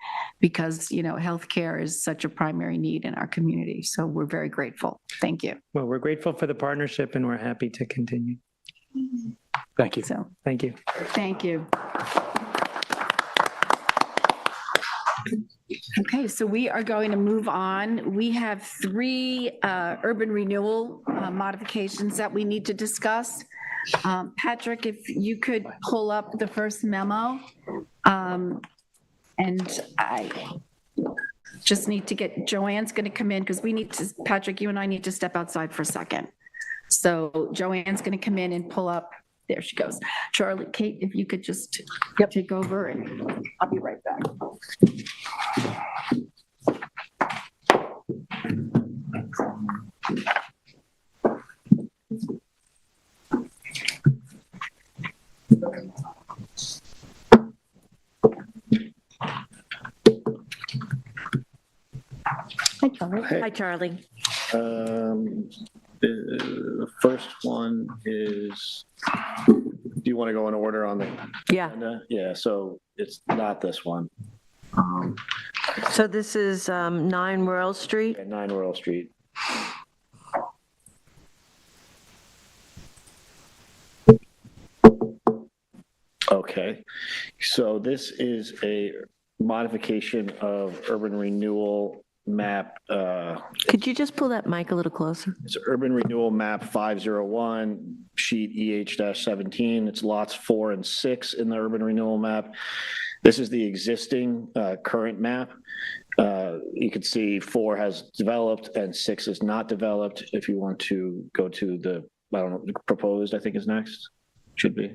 B: because, healthcare is such a primary need in our community. So we're very grateful. Thank you.
H: Well, we're grateful for the partnership and we're happy to continue.
M: Thank you.
B: So
H: Thank you.
B: thank you. Okay, so we are going to move on. We have 3 urban renewal modifications that we need to discuss. Patrick, if you could pull up the first memo. And I just need to get, Joanne's going to come in because we need to, Patrick, you and I need to step outside for a second. So Joanne's going to come in and pull up. There she goes. Charlie, Kate, if you could just take over and I'll be right back.
N: Hi, Charlie.
P: Hey.
N: Hi, Charlie.
P: The first one is, do you want to go in order on the
N: Yeah.
P: agenda? Yeah, so it's not this one.
N: So this is 9 Royal Street.
P: Okay, 9 Royal Street. Okay, so this is a modification of urban renewal map.
N: Could you just pull that mic a little closer?
P: It's urban renewal map 501, sheet EH-17. It's lots 4 and 6 in the urban renewal map. This is the existing current map. You can see 4 has developed and 6 is not developed. If you want to go to the, I don't know, proposed, I think is next, should be.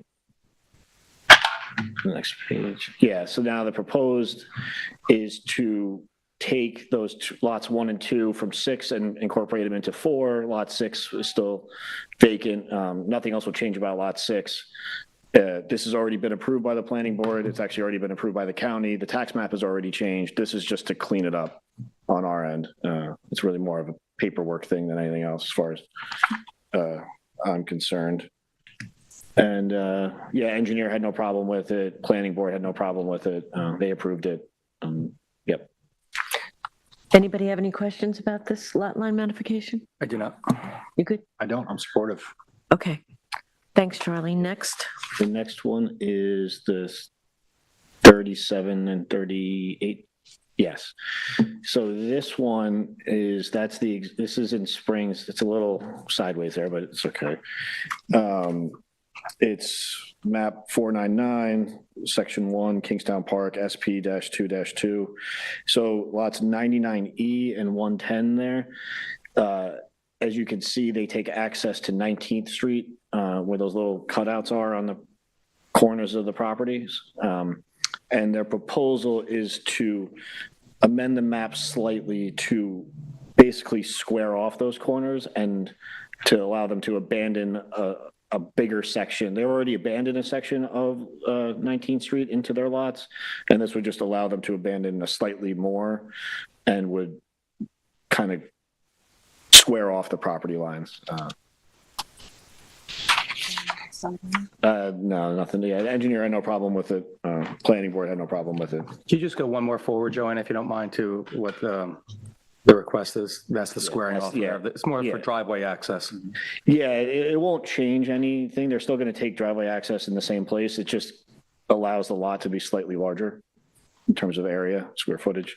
P: The next page. Yeah, so now the proposed is to take those lots 1 and 2 from 6 and incorporate them into 4. Lot 6 is still vacant. Nothing else will change about lot 6. This has already been approved by the planning board. It's actually already been approved by the county. The tax map has already changed. This is just to clean it up on our end. It's really more of a paperwork thing than anything else as far as I'm concerned. And yeah, engineer had no problem with it. Planning board had no problem with it. They approved it. Yep.
N: Anybody have any questions about this lot line modification?
M: I do not.
N: You good?
O: I don't, I'm supportive.
N: Okay. Thanks, Charlie. Next.
P: The next one is the 37 and 38. Yes. So this one is, this is in Springs. It's a little sideways there, but it's okay. It's map 499, section 1, Kingstown Park, SP-2-2. So lots 99E and 110 there. As you can see, they take access to 19th Street, where those little cutouts are on the corners of the properties. And their proposal is to amend the map slightly to basically square off those corners and to allow them to abandon a bigger section. They already abandoned a section of 19th Street into their lots, and this would just allow them to abandon a slightly more and would kind of square off the property lines. No, nothing. Yeah, engineer had no problem with it. Planning board had no problem with it.
M: Can you just go one more forward, Joanne, if you don't mind, to what the request is? That's the squaring off.
P: Yeah.
M: It's more for driveway access.
P: Yeah, it won't change anything. They're still going to take driveway access in the same place. It just allows the lot to be slightly larger in terms of area, square footage.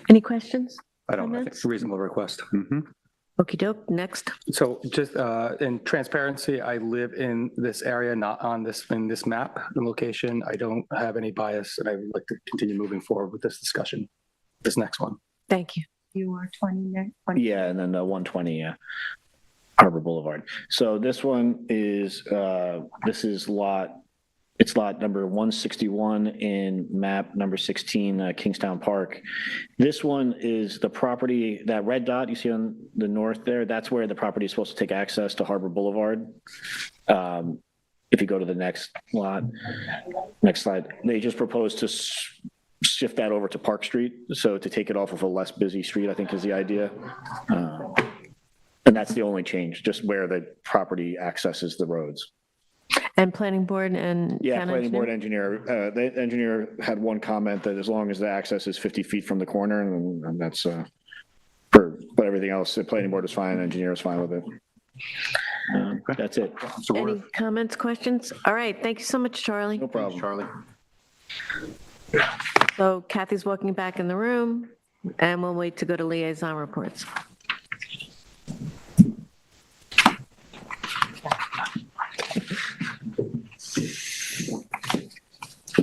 N: Any questions?
M: I don't know. I think it's a reasonable request.
N: Okey doke. Next.
M: So just in transparency, I live in this area, not on in this map and location. I don't have any bias, and I would like to continue moving forward with this discussion. This next one.
N: Thank you. You are 20 next.
P: Yeah, and then the 120, Harbor Boulevard. So this one is, it's lot number 161 in map number 16, Kingstown Park. This one is the property, that red dot you see on the north there, that's where the property is supposed to take access to Harbor Boulevard. if you go to the next slide, they just proposed to shift that over to Park Street. So to take it off of a less busy street, I think is the idea. And that's the only change, just where the property accesses the roads.
N: And planning board and
P: Yeah,
N: town
P: planning board
N: engineer?
P: engineer. The engineer had one comment that as long as the access is 50 feet from the corner, and that's but everything else, the planning board is fine, engineer is fine with it. That's it.
N: Any comments, questions? All right, thank you so much, Charlie.
P: No problem.
O: Charlie.
N: So Kathy's walking back in the room, and we'll wait to go to liaison reports.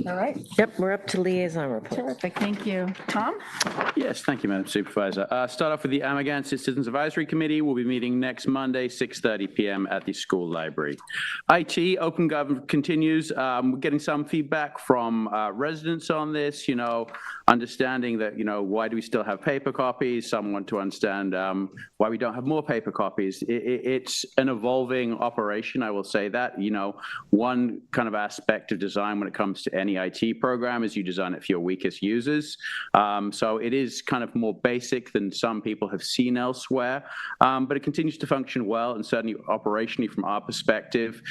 B: All right.
N: Yep, we're up to liaison reports.
B: Terrific. Thank you. Tom?
L: Yes, thank you, Madam Supervisor. Start off with the Amagansett Citizens Advisory Committee. We'll be meeting next Monday, 6:30 p.m. at the school library. IT, open government continues. We're getting some feedback from residents on this, understanding that, why do we still have paper copies? Some want to understand why we don't have more paper copies. It's an evolving operation, I will say that. One kind of aspect of design when it comes to any IT program is you design it for your weakest users. So it is kind of more basic than some people have seen elsewhere, but it continues to function well, and certainly operationally from our perspective,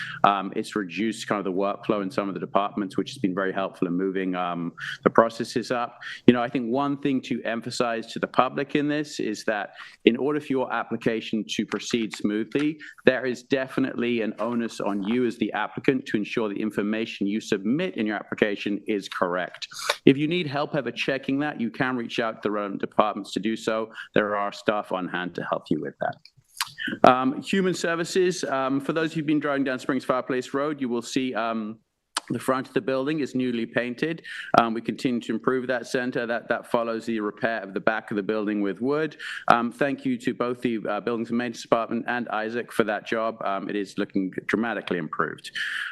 L: it's reduced kind of the workflow in some of the departments, which has been very helpful in moving the processes up. I think one thing to emphasize to the public in this is that in order for your application to proceed smoothly, there is definitely an onus on you as the applicant to ensure the information you submit in your application is correct. If you need help ever checking that, you can reach out to the relevant departments to do so. There are staff on hand to help you with that. Human services, for those who've been driving down Springs Fireplace Road, you will see the front of the building is newly painted. We continue to improve that center. That follows the repair of the back of the building with wood. Thank you to both the Buildings and Maintenance Department and Isaac for that job. It is looking dramatically improved.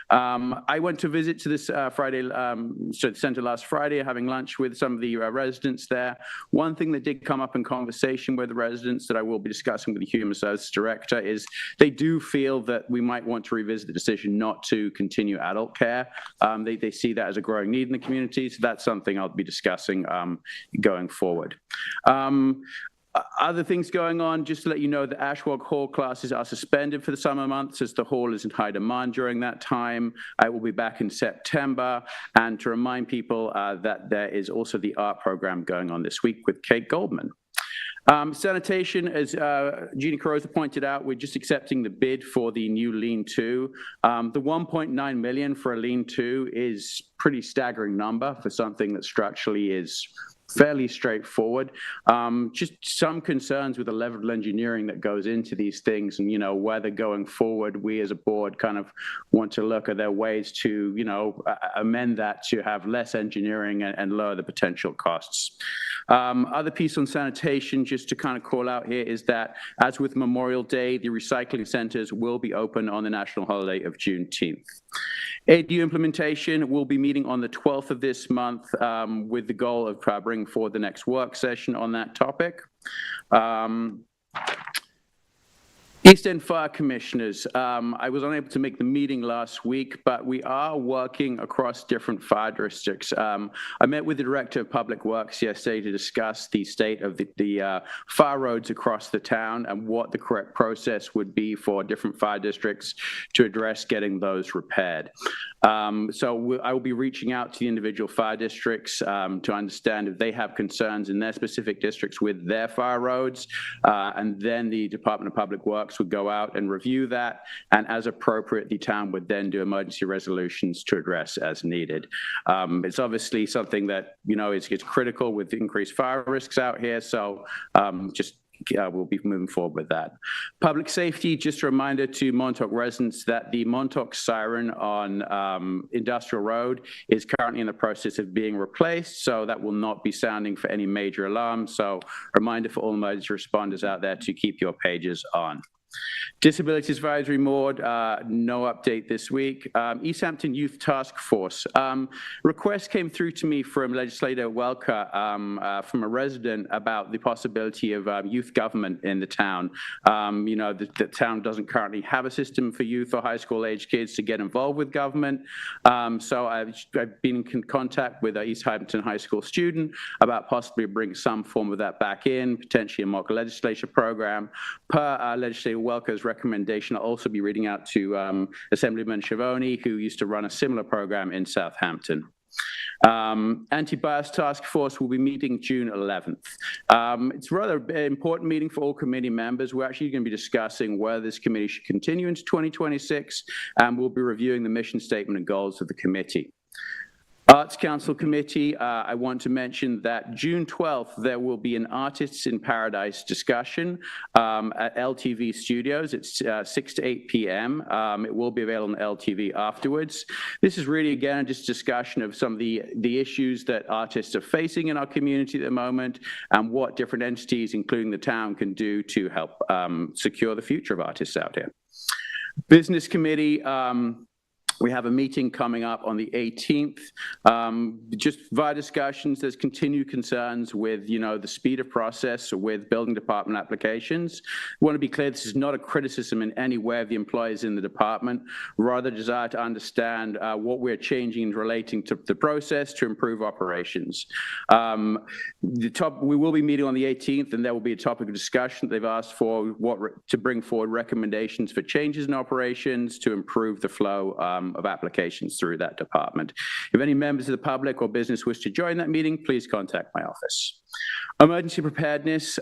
L: I went to visit to this center last Friday, having lunch with some of the residents there. One thing that did come up in conversation with the residents that I will be discussing with the Human Services Director is they do feel that we might want to revisit the decision not to continue adult care. They see that as a growing need in the community, so that's something I'll be discussing going forward. Other things going on, just to let you know, the Ashwog Hall classes are suspended for the summer months as the hall is in high demand during that time. I will be back in September, and to remind people that there is also the art program going on this week with Kate Goldman. Sanitation, as Jeannie Carrozza pointed out, we're just accepting the bid for the new lean-to. The $1.9 million for a lean-to is pretty staggering number for something that structurally is fairly straightforward. Just some concerns with the level of engineering that goes into these things, and whether going forward we as a board kind of want to look at their ways to amend that to have less engineering and lower the potential costs. Other piece on sanitation, just to kind of call out here, is that as with Memorial Day, the recycling centers will be open on the national holiday of Juneteenth. ADU implementation will be meeting on the 12th of this month with the goal of bringing forward the next work session on that topic. East End Fire Commissioners, I was unable to make the meeting last week, but we are working across different fire districts. I met with the Director of Public Works yesterday to discuss the state of the fire roads across the town and what the correct process would be for different fire districts to address getting those repaired. So I will be reaching out to the individual fire districts to understand if they have concerns in their specific districts with their fire roads, and then the Department of Public Works would go out and review that, and as appropriate, the town would then do emergency resolutions to address as needed. It's obviously something that, is critical with increased fire risks out here, so we'll be moving forward with that. Public safety, just a reminder to Montauk residents that the Montauk siren on Industrial Road is currently in the process of being replaced, so that will not be sounding for any major alarms. So reminder for all emergency responders out there to keep your pages on. Disabilities Advisory Board, no update this week. East Hampton Youth Task Force. Request came through to me from Legislator Welker, from a resident, about the possibility of youth government in the town. The town doesn't currently have a system for youth or high school age kids to get involved with government. So I've been in contact with an East Hampton High School student about possibly bringing some form of that back in, potentially a mock legislature program. Per Legislator Welker's recommendation, I'll also be reading out to Assemblyman Schiavone, who used to run a similar program in Southampton. Anti-bias task force will be meeting June 11th. It's a rather important meeting for all committee members. We're actually going to be discussing whether this committee should continue into 2026, and we'll be reviewing the mission statement and goals of the committee. Arts Council Committee, I want to mention that June 12th, there will be an Artists in Paradise discussion at LTV Studios. It's 6 to 8 p.m. It will be available on LTV afterwards. This is really, again, just discussion of some of the issues that artists are facing in our community at the moment and what different entities, including the town, can do to help secure the future of artists out here. Business Committee, we have a meeting coming up on the 18th. Just via discussions, there's continued concerns with, the speed of process with building department applications. I want to be clear, this is not a criticism in any way of the employees in the department, rather desire to understand what we're changing relating to the process to improve operations. We will be meeting on the 18th, and there will be a topic of discussion. They've asked for to bring forward recommendations for changes in operations to improve the flow of applications through that department. If any members of the public or business wish to join that meeting, please contact my office. Emergency preparedness,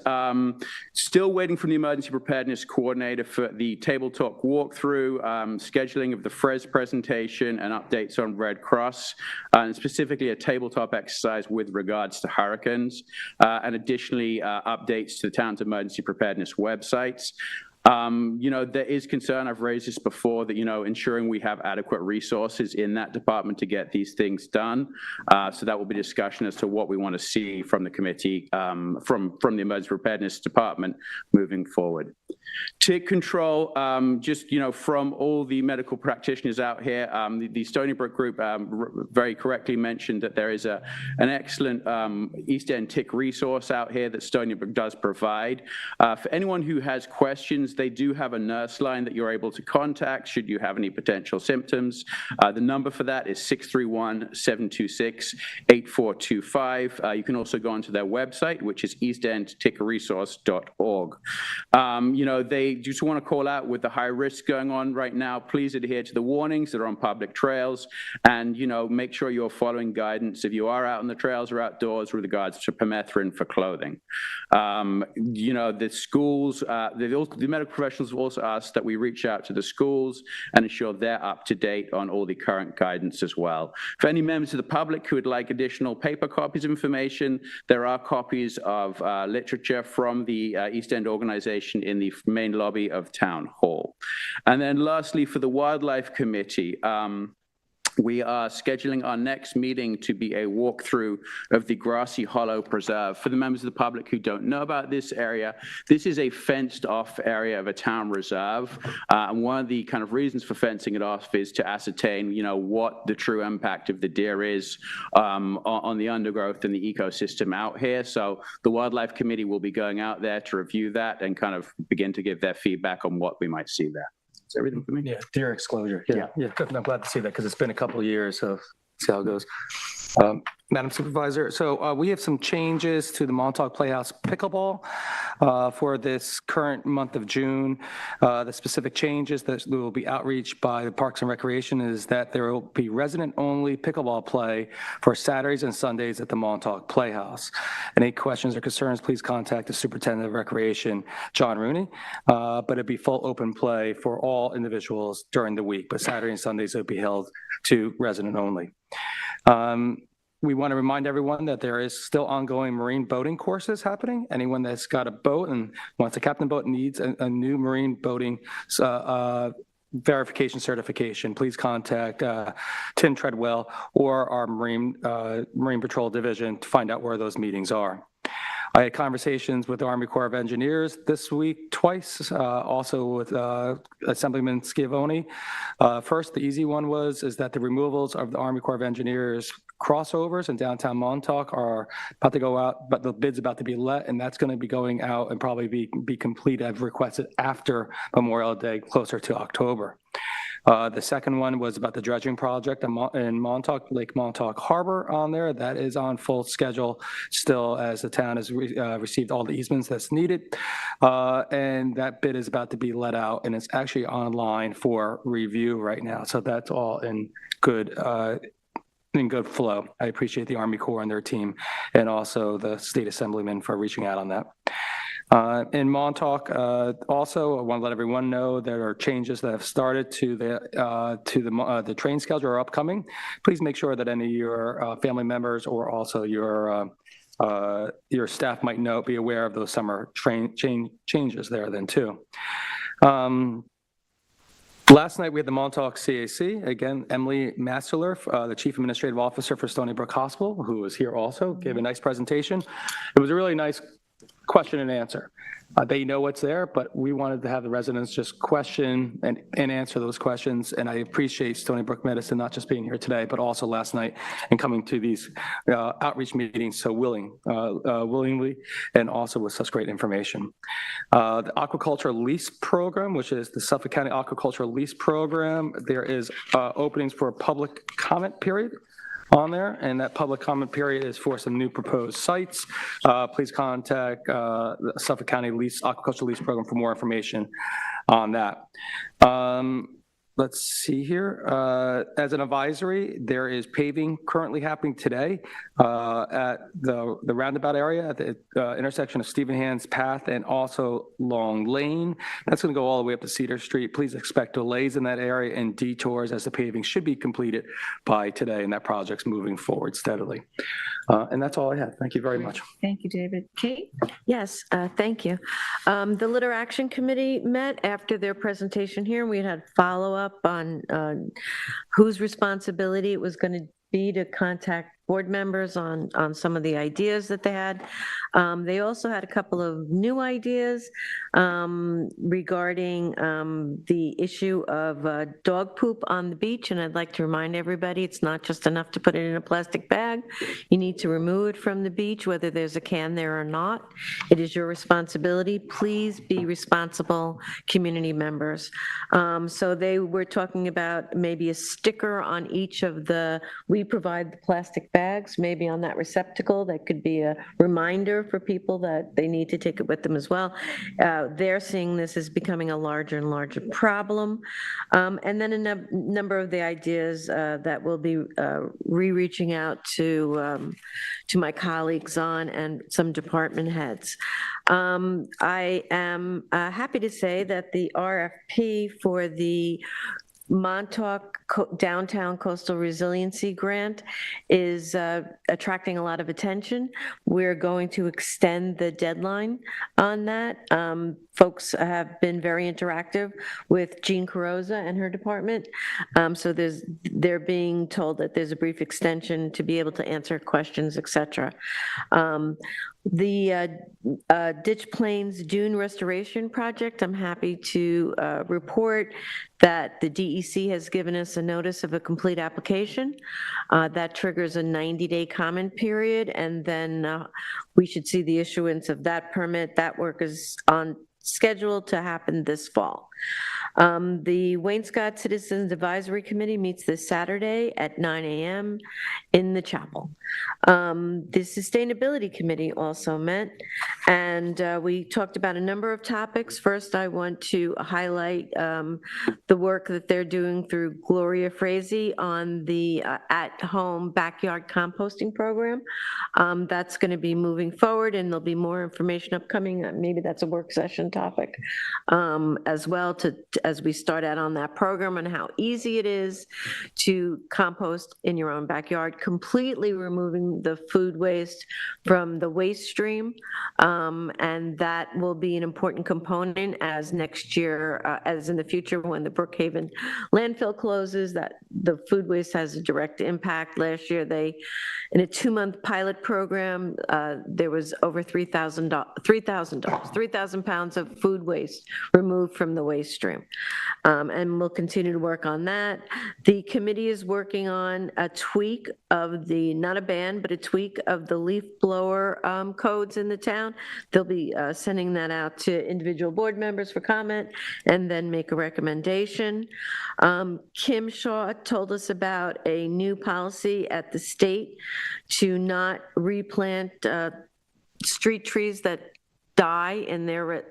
L: still waiting from the emergency preparedness coordinator for the table talk walkthrough, scheduling of the FRES presentation and updates on Red Cross, and specifically a tabletop exercise with regards to hurricanes, and additionally updates to the town's emergency preparedness websites. There is concern, I've raised this before, that, ensuring we have adequate resources in that department to get these things done. So that will be discussion as to what we want to see from the committee, from the emergency preparedness department moving forward. Tick control, from all the medical practitioners out here, the Stony Brook group very correctly mentioned that there is an excellent East End tick resource out here that Stony Brook does provide. For anyone who has questions, they do have a nurse line that you're able to contact should you have any potential symptoms. The number for that is 631-726-8425. You can also go onto their website, which is eastendtickresource.org. They just want to call out, with the high risk going on right now, please adhere to the warnings that are on public trails, and make sure you're following guidance if you are out on the trails or outdoors with regards to permethrin for clothing. The schools, the medical professionals have also asked that we reach out to the schools and ensure they're up to date on all the current guidance as well. For any members of the public who would like additional paper copies of information, there are copies of literature from the East End organization in the main lobby of Town Hall. And then lastly, for the Wildlife Committee, we are scheduling our next meeting to be a walkthrough of the Grassy Hollow Preserve. For the members of the public who don't know about this area, this is a fenced off area of a town reserve. And one of the kind of reasons for fencing it off is to ascertain, what the true impact of the deer is on the undergrowth and the ecosystem out here. So the Wildlife Committee will be going out there to review that and kind of begin to give their feedback on what we might see there. That's everything for me.
M: Yeah, deer exposure. Yeah, good. I'm glad to see that because it's been a couple of years, so see how it goes. Madam Supervisor, so we have some changes to the Montauk Playhouse pickleball for this current month of June. The specific changes that will be outreach by the Parks and Recreation is that there will be resident-only pickleball play for Saturdays and Sundays at the Montauk Playhouse. Any questions or concerns, please contact the Superintendent of Recreation, John Rooney. But it'd be full open play for all individuals during the week, but Saturday and Sundays it would be held to resident only. We want to remind everyone that there is still ongoing marine boating courses happening. Anyone that's got a boat and wants to captain a boat needs a new marine boating verification certification, please contact Tim Treadwell or our Marine Patrol Division to find out where those meetings are. I had conversations with the Army Corps of Engineers this week twice, also with Assemblyman Schiavone. First, the easy one is that the removals of the Army Corps of Engineers crossovers in downtown Montauk are about to go out, but the bid's about to be let, and that's going to be going out and probably be complete. I've requested after Memorial Day, closer to October. The second one was about the dredging project in Montauk, Lake Montauk Harbor on there. That is on full schedule still, as the town has received all the easements that's needed. And that bid is about to be let out, and it's actually online for review right now. So that's all in good flow. I appreciate the Army Corps and their team, and also the state assemblyman for reaching out on that. In Montauk, also, I want to let everyone know there are changes that have started to the train schedule are upcoming. Please make sure that any of your family members or also your staff might be aware of those summer train changes there then too. Last night, we had the Montauk CAC. Again, Emily Massler, the Chief Administrative Officer for Stony Brook Hospital, who was here also, gave a nice presentation. It was a really nice question and answer. They know what's there, but we wanted to have the residents just question and answer those questions. And I appreciate Stony Brook Medicine not just being here today, but also last night and coming to these outreach meetings so willingly, and also with such great information. The aquaculture lease program, which is the Suffolk County Aquaculture Lease Program, there is openings for a public comment period on there, and that public comment period is for some new proposed sites. Please contact the Suffolk County Aquaculture Lease Program for more information on that. Let's see here. As an advisory, there is paving currently happening today at the roundabout area at the intersection of Stephen Hand's Path and also Long Lane. That's going to go all the way up to Cedar Street. Please expect delays in that area and detours, as the paving should be completed by today, and that project's moving forward steadily. And that's all I have. Thank you very much.
B: Thank you, David. Kate?
N: Yes, thank you. The Litter Action Committee met after their presentation here. We had follow-up on whose responsibility it was going to be to contact board members on some of the ideas that they had. They also had a couple of new ideas regarding the issue of dog poop on the beach, and I'd like to remind everybody it's not just enough to put it in a plastic bag. You need to remove it from the beach, whether there's a can there or not. It is your responsibility. Please be responsible community members. So they were talking about maybe a sticker on each of we provide the plastic bags, maybe on that receptacle. That could be a reminder for people that they need to take it with them as well. They're seeing this as becoming a larger and larger problem. And then a number of the ideas that we'll be reaching out to my colleagues on, and some department heads. I am happy to say that the RFP for the Montauk Downtown Coastal Resiliency Grant is attracting a lot of attention. We're going to extend the deadline on that. Folks have been very interactive with Jean Carrozza and her department. So they're being told that there's a brief extension to be able to answer questions, et cetera. The Ditch Plains Dune Restoration Project, I'm happy to report that the DEC has given us a notice of a complete application. That triggers a 90-day comment period, and then we should see the issuance of that permit. That work is on schedule to happen this fall. The Wainscott Citizens Advisory Committee meets this Saturday at 9 a.m. in the chapel. The Sustainability Committee also met, and we talked about a number of topics. First, I want to highlight the work that they're doing through Gloria Frazee on the at-home backyard composting program. That's going to be moving forward, and there'll be more information upcoming. Maybe that's a work session topic as well, as we start out on that program, and how easy it is to compost in your own backyard, completely removing the food waste from the waste stream. And that will be an important component as next year, as in the future when the Brookhaven landfill closes, that the food waste has a direct impact. Last year, in a 2-month pilot program, there was over 3,000 pounds of food waste removed from the waste stream. And we'll continue to work on that. The committee is working on a tweak of not a ban, but a tweak of the leaf blower codes in the town. They'll be sending that out to individual board members for comment and then make a recommendation. Kim Shaw told us about a new policy at the state to not replant street trees that die in their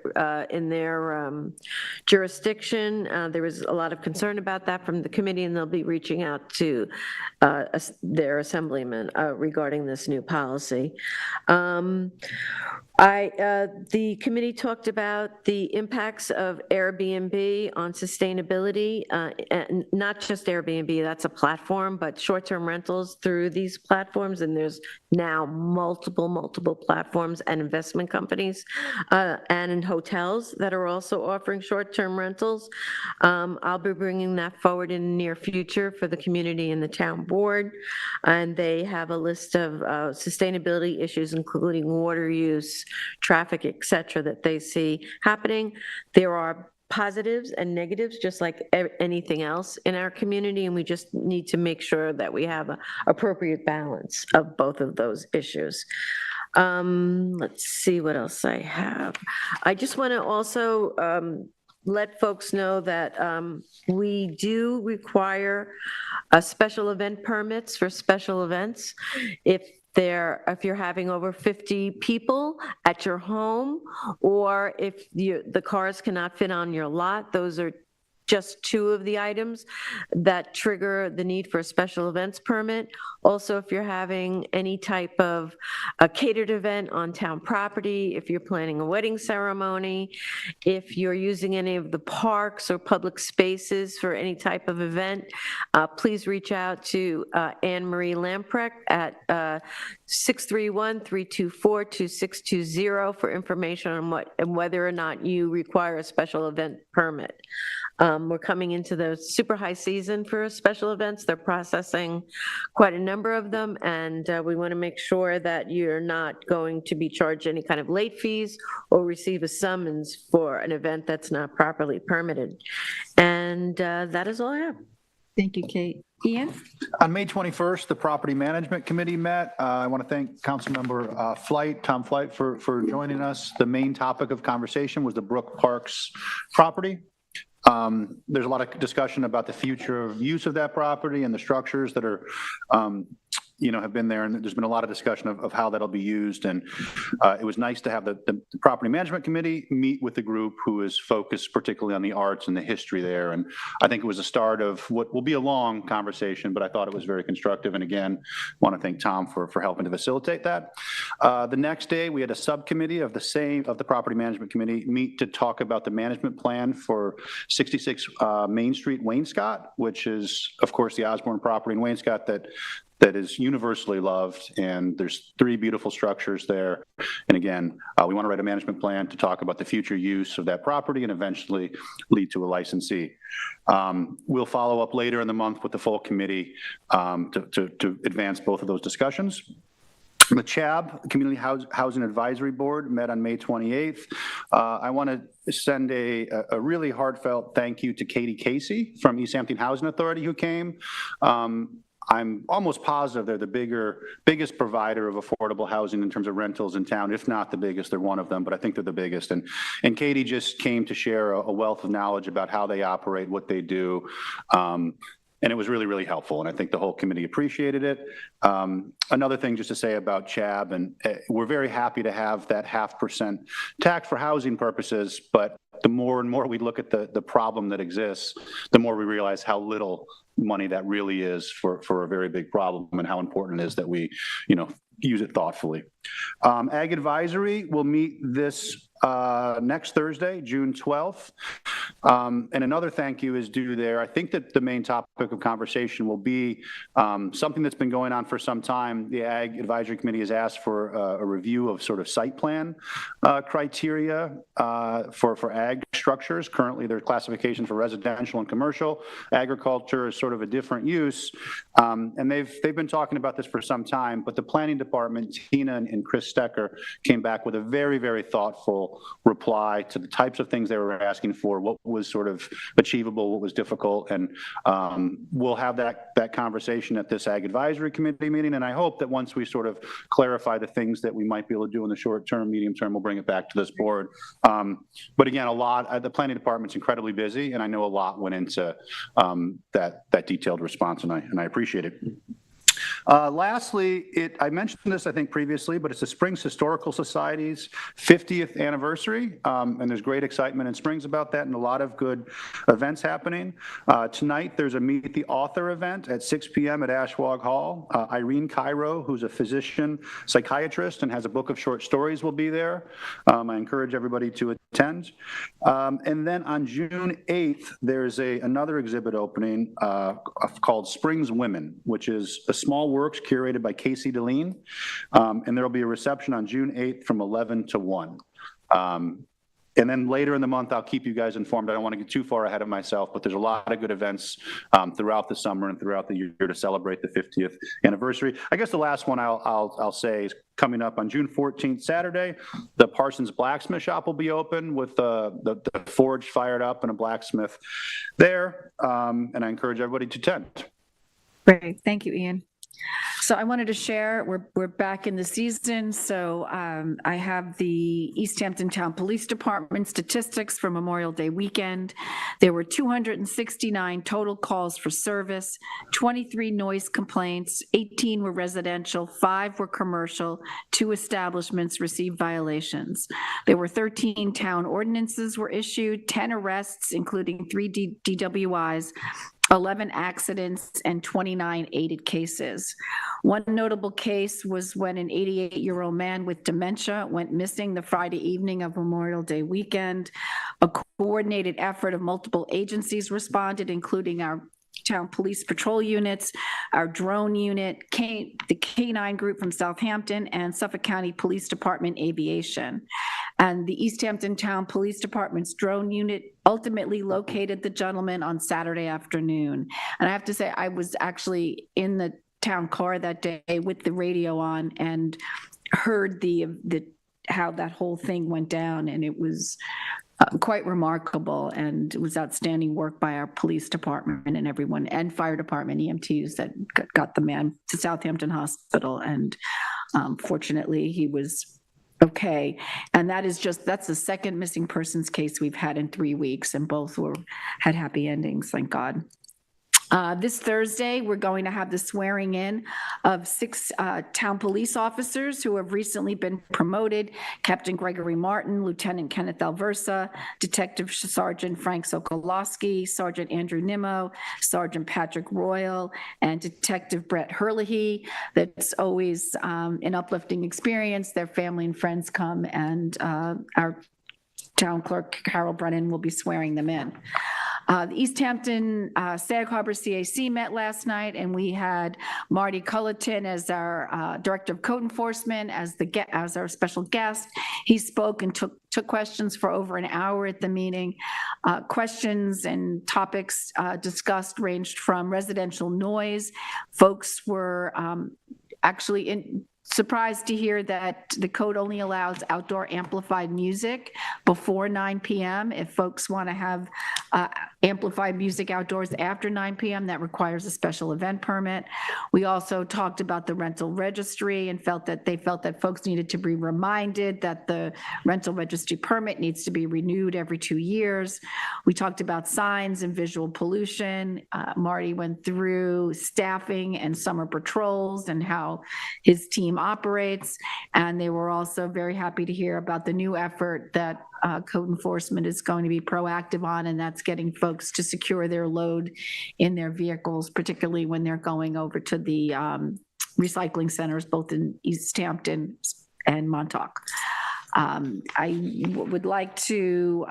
N: jurisdiction. There was a lot of concern about that from the committee, and they'll be reaching out to their assemblyman regarding this new policy. The committee talked about the impacts of Airbnb on sustainability, and not just Airbnb, that's a platform, but short-term rentals through these platforms, and there's now multiple platforms and investment companies and in hotels that are also offering short-term rentals. I'll be bringing that forward in the near future for the community and the town board, and they have a list of sustainability issues, including water use, traffic, et cetera, that they see happening. There are positives and negatives, just like anything else in our community, and we just need to make sure that we have an appropriate balance of both of those issues. Let's see what else I have. I just want to also let folks know that we do require special event permits for special events. If you're having over 50 people at your home, or if the cars cannot fit on your lot, those are just two of the items that trigger the need for a special events permit. Also, if you're having any type of a catered event on town property, if you're planning a wedding ceremony, if you're using any of the parks or public spaces for any type of event, please reach out to Anne Marie Lamprecht at 631-324-2620 for information on what and whether or not you require a special event permit. We're coming into the super high season for special events. They're processing quite a number of them, and we want to make sure that you're not going to be charged any kind of late fees or receive a summons for an event that's not properly permitted. And that is all I have.
B: Thank you, Kate. Ian?
O: On May 21st, the Property Management Committee met. I want to thank Councilmember Tom Flight for joining us. The main topic of conversation was the Brook Parks property. There's a lot of discussion about the future of use of that property and the structures that are, have been there, and there's been a lot of discussion of how that'll be used. And it was nice to have the Property Management Committee meet with the group who is focused particularly on the arts and the history there. And I think it was a start of what will be a long conversation, but I thought it was very constructive. And again, want to thank Tom for helping to facilitate that. The next day, we had a subcommittee of the Property Management Committee meet to talk about the management plan for 66 Main Street, Wainscott, which is, of course, the Osborne property in Wainscott that is universally loved, and there's 3 beautiful structures there. And again, we want to write a management plan to talk about the future use of that property and eventually lead to a licensee. We'll follow up later in the month with the full committee to advance both of those discussions. The CHAB, Community Housing Advisory Board, met on May 28th. I want to send a really heartfelt thank you to Katie Casey from East Hampton Housing Authority who came. I'm almost positive they're the biggest provider of affordable housing in terms of rentals in town. If not the biggest, they're one of them, but I think they're the biggest. And Katie just came to share a wealth of knowledge about how they operate, what they do. And it was really, really helpful. And I think the whole committee appreciated it. Another thing just to say about CHAB, and we're very happy to have that 0.5% tax for housing purposes, but the more and more we look at the problem that exists, the more we realize how little money that really is for a very big problem, and how important it is that we, use it thoughtfully. Ag Advisory will meet this next Thursday, June 12th. And another thank you is due there. I think that the main topic of conversation will be something that's been going on for some time. The Ag Advisory Committee has asked for a review of sort of site plan criteria for ag structures. Currently, there's classification for residential and commercial. Agriculture is sort of a different use. And they've been talking about this for some time, but the planning department, Tina and Chris Stecker, came back with a very, very thoughtful reply to the types of things they were asking for, what was sort of achievable, what was difficult, and we'll have that conversation at this Ag Advisory Committee meeting, and I hope that once we sort of clarify the things that we might be able to do in the short term, medium term, we'll bring it back to this board. But again, the planning department's incredibly busy, and I know a lot went into that detailed response, and I appreciate it. Lastly, I mentioned this, I think, previously, but it's the Springs Historical Society's 50th anniversary, and there's great excitement in Springs about that and a lot of good events happening. Tonight, there's a Meet the Author event at 6 p.m. at Ashwag Hall. Irene Cairo, who's a physician psychiatrist and has a book of short stories, will be there. I encourage everybody to attend. And then on June 8th, there's another exhibit opening called Springs Women, which is a small works curated by Casey Deline, and there will be a reception on June 8th from 11 to 1. And then later in the month, I'll keep you guys informed. I don't want to get too far ahead of myself, but there's a lot of good events throughout the summer and throughout the year to celebrate the 50th anniversary. I guess the last one I'll say is coming up on June 14th, Saturday. The Parsons Blacksmith Shop will be open with the forge fired up and a blacksmith there, and I encourage everybody to attend.
B: Great, thank you, Ian. So I wanted to share, we're back in the season, so I have the East Hampton Town Police Department statistics for Memorial Day weekend. There were 269 total calls for service, 23 noise complaints, 18 were residential, 5 were commercial, 2 establishments received violations. There were 13 town ordinances were issued, 10 arrests, including 3 DWIs, 11 accidents, and 29 aided cases. One notable case was when an 88-year-old man with dementia went missing the Friday evening of Memorial Day weekend. A coordinated effort of multiple agencies responded, including our town police patrol units, our drone unit, the K-9 group from Southampton, and Suffolk County Police Department Aviation. And the East Hampton Town Police Department's drone unit ultimately located the gentleman on Saturday afternoon. And I have to say, I was actually in the town car that day with the radio on and heard how that whole thing went down, and it was quite remarkable, and it was outstanding work by our police department and everyone, and fire department EMTs that got the man to Southampton Hospital, and fortunately he was okay. And that's the second missing persons case we've had in 3 weeks, and both had happy endings, thank God. This Thursday, we're going to have the swearing in of 6 town police officers who have recently been promoted: Captain Gregory Martin, Lieutenant Kenneth Alversa, Detective Sergeant Frank Sokolowski, Sergeant Andrew Nimmo, Sergeant Patrick Royal, and Detective Brett Herlihy. That's always an uplifting experience. Their family and friends come, and our town clerk, Carol Brennan, will be swearing them in. The East Hampton Sag Harbor CAC met last night, and we had Marty Culleton as our Director of Code Enforcement as our special guest. He spoke and took questions for over an hour at the meeting. Questions and topics discussed ranged from residential noise. Folks were actually surprised to hear that the code only allows outdoor amplified music before 9 p.m. If folks want to have amplified music outdoors after 9 p.m., that requires a special event permit. We also talked about the rental registry and felt that folks needed to be reminded that the rental registry permit needs to be renewed every 2 years. We talked about signs and visual pollution. Marty went through staffing and summer patrols and how his team team operates. And they were also very happy to hear about the new effort that code enforcement is going to be proactive on, and that's getting folks to secure their load in their vehicles, particularly when they're going over to the recycling centers, both in East Hampton and Montauk. I would like to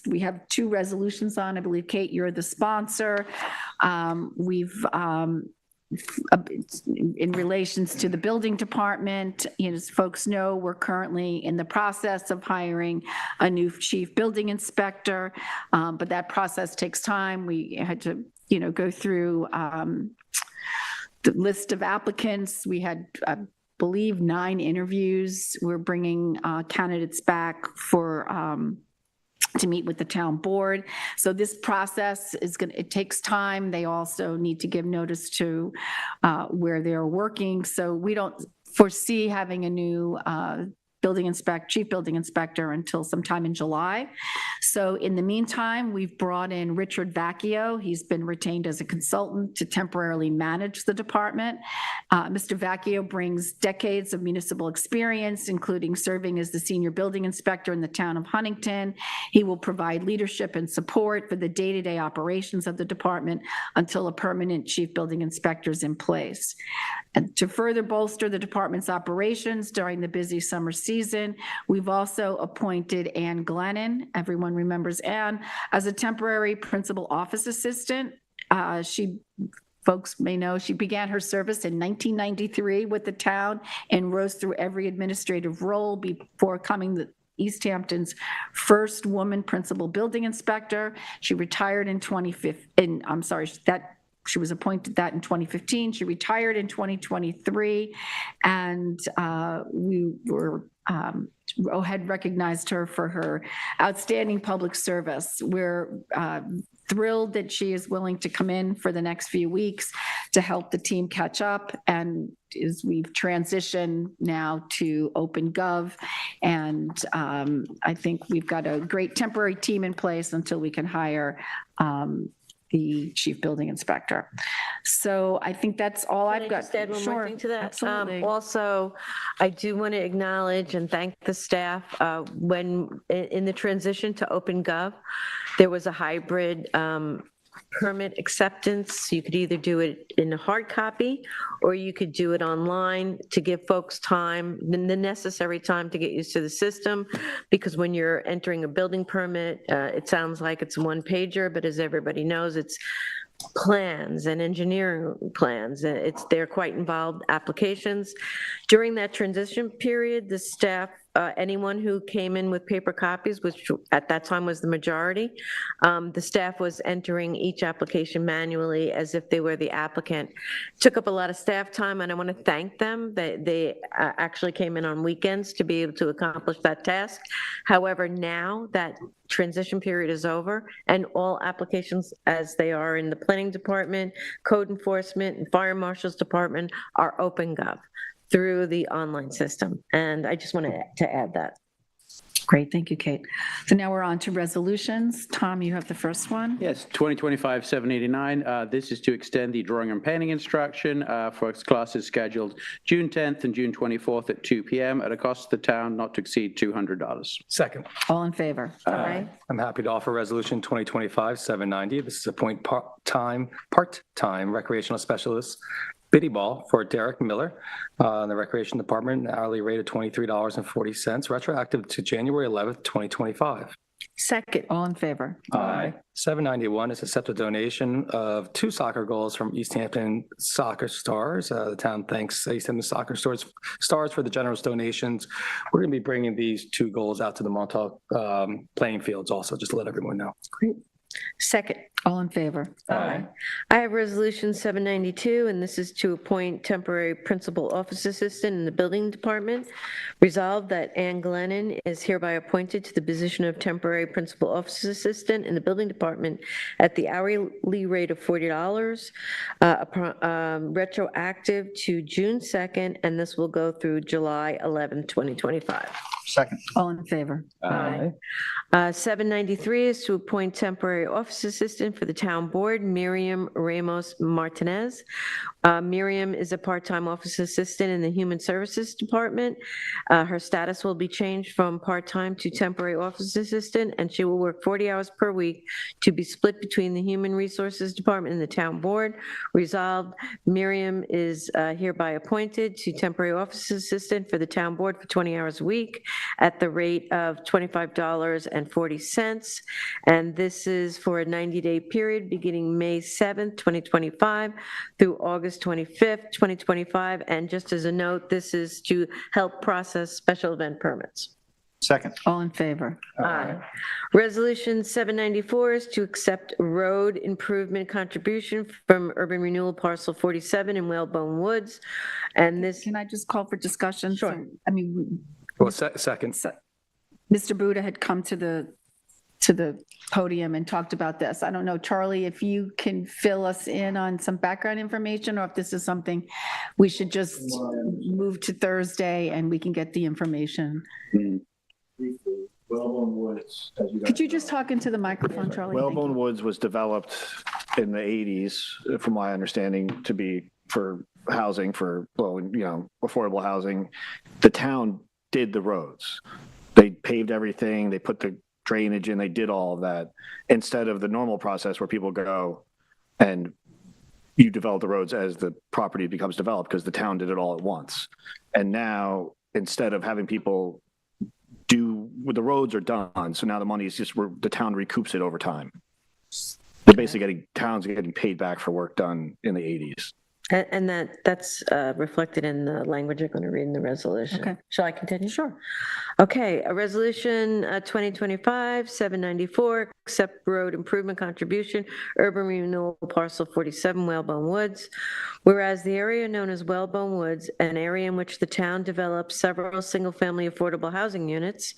B: we have 2 resolutions on. I believe, Kate, you're the sponsor. We've, in relations to the building department, as folks know, we're currently in the process of hiring a new chief building inspector, but that process takes time. We had to, go through the list of applicants. We had, I believe, 9 interviews. We're bringing candidates back to meet with the town board. So this process it takes time. They also need to give notice to where they're working. So we don't foresee having a new chief building inspector until sometime in July. So in the meantime, we've brought in Richard Vacchio. He's been retained as a consultant to temporarily manage the department. Mr. Vacchio brings decades of municipal experience, including serving as the senior building inspector in the town of Huntington. He will provide leadership and support for the day-to-day operations of the department until a permanent chief building inspector is in place. And to further bolster the department's operations during the busy summer season, we've also appointed Ann Glennon, everyone remembers Ann, as a temporary principal office assistant. Folks may know she began her service in 1993 with the town and rose through every administrative role before becoming the East Hampton's first woman principal building inspector. She retired in 2015. She was appointed that in 2015. She retired in 2023, and had recognized her for her outstanding public service. We're thrilled that she is willing to come in for the next few weeks to help the team catch up, and as we've transitioned now to OpenGov, and I think we've got a great temporary team in place until we can hire the chief building inspector. So I think that's all I've got.
N: Just add one more thing to that.
B: Absolutely.
N: Also, I do want to acknowledge and thank the staff. When in the transition to OpenGov, there was a hybrid permit acceptance. You could either do it in a hard copy or you could do it online to give folks time, the necessary time to get used to the system, because when you're entering a building permit, it sounds like it's a one-pager, but as everybody knows, it's plans and engineering plans. They're quite involved applications. During that transition period, the staff, anyone who came in with paper copies, which at that time was the majority, the staff was entering each application manually as if they were the applicant. Took up a lot of staff time, and I want to thank them. They actually came in on weekends to be able to accomplish that task. However, now that transition period is over, and all applications as they are in the planning department, code enforcement, and fire marshal's department are OpenGov through the online system. And I just wanted to add that.
B: Great, thank you, Kate. So now we're on to resolutions. Tom, you have the first one.
L: Yes, 2025-789. This is to extend the drawing and painting instruction for classes scheduled June 10th and June 24th at 2 p.m. at a cost to the town not to exceed $200.
P: Second.
B: All in favor?
N: Aye.
M: I'm happy to offer Resolution 2025-790. This is appoint part-time recreational specialist Biddy ball for Derek Miller in the Recreation Department, an hourly rate of $23.40, retroactive to January 11th, 2025.
N: Second.
B: All in favor?
M: Aye. 791 is accept a donation of 2 soccer goals from East Hampton Soccer Stars. The town thanks East Hampton Soccer Stars for the generous donations. We're going to be bringing these 2 goals out to the Montauk playing fields also, just to let everyone know.
B: Great.
N: Second.
B: All in favor?
N: Aye. I have Resolution 792, and this is to appoint temporary principal office assistant in the building department. Resolved that Ann Glennon is hereby appointed to the position of temporary principal office assistant in the building department at the hourly rate of $40, retroactive to June 2nd, and this will go through July 11, 2025.
O: Second.
B: All in favor?
N: Aye. 793 is to appoint temporary office assistant for the town board, Miriam Ramos Martinez. Miriam is a part-time office assistant in the Human Services Department. Her status will be changed from part-time to temporary office assistant, and she will work 40 hours per week to be split between the Human Resources Department and the town board. Resolved, Miriam is hereby appointed to temporary office assistant for the town board for 20 hours a week at the rate of $25.40. And this is for a 90-day period beginning May 7th, 2025 through August 25th, 2025. And just as a note, this is to help process special event permits.
O: Second.
B: All in favor?
N: Aye. Resolution 794 is to accept road improvement contribution from Urban Renewal Parcel 47 in Whalebone Woods. And this,
B: Can I just call for discussion?
N: Sure.
B: So, I mean,
M: Well, second.
B: Mr. Buda had come to the podium and talked about this. I don't know, Charlie, if you can fill us in on some background information, or if this is something we should just move to Thursday and we can get the information.
P: Whalebone Woods, as you guys
B: Could you just talk into the microphone, Charlie? Thank you.
P: Whalebone Woods was developed in the 80s, from my understanding, to be for housing, for, well, affordable housing. The town did the roads. They paved everything, they put the drainage in, they did all of that, instead of the normal process where people go and you develop the roads as the property becomes developed, because the town did it all at once. And now, instead of having people the roads are done, so now the money is just where the town recoups it over time. They're basically towns are getting paid back for work done in the 80s.
N: and that's reflected in the language I'm going to read in the resolution.
B: Okay.
N: Shall I continue? Sure. Okay, a resolution 2025-794, accept road improvement contribution, urban renewal parcel 47, Whalebone Woods. Whereas the area known as Whalebone Woods, an area in which the town developed several single-family affordable housing units,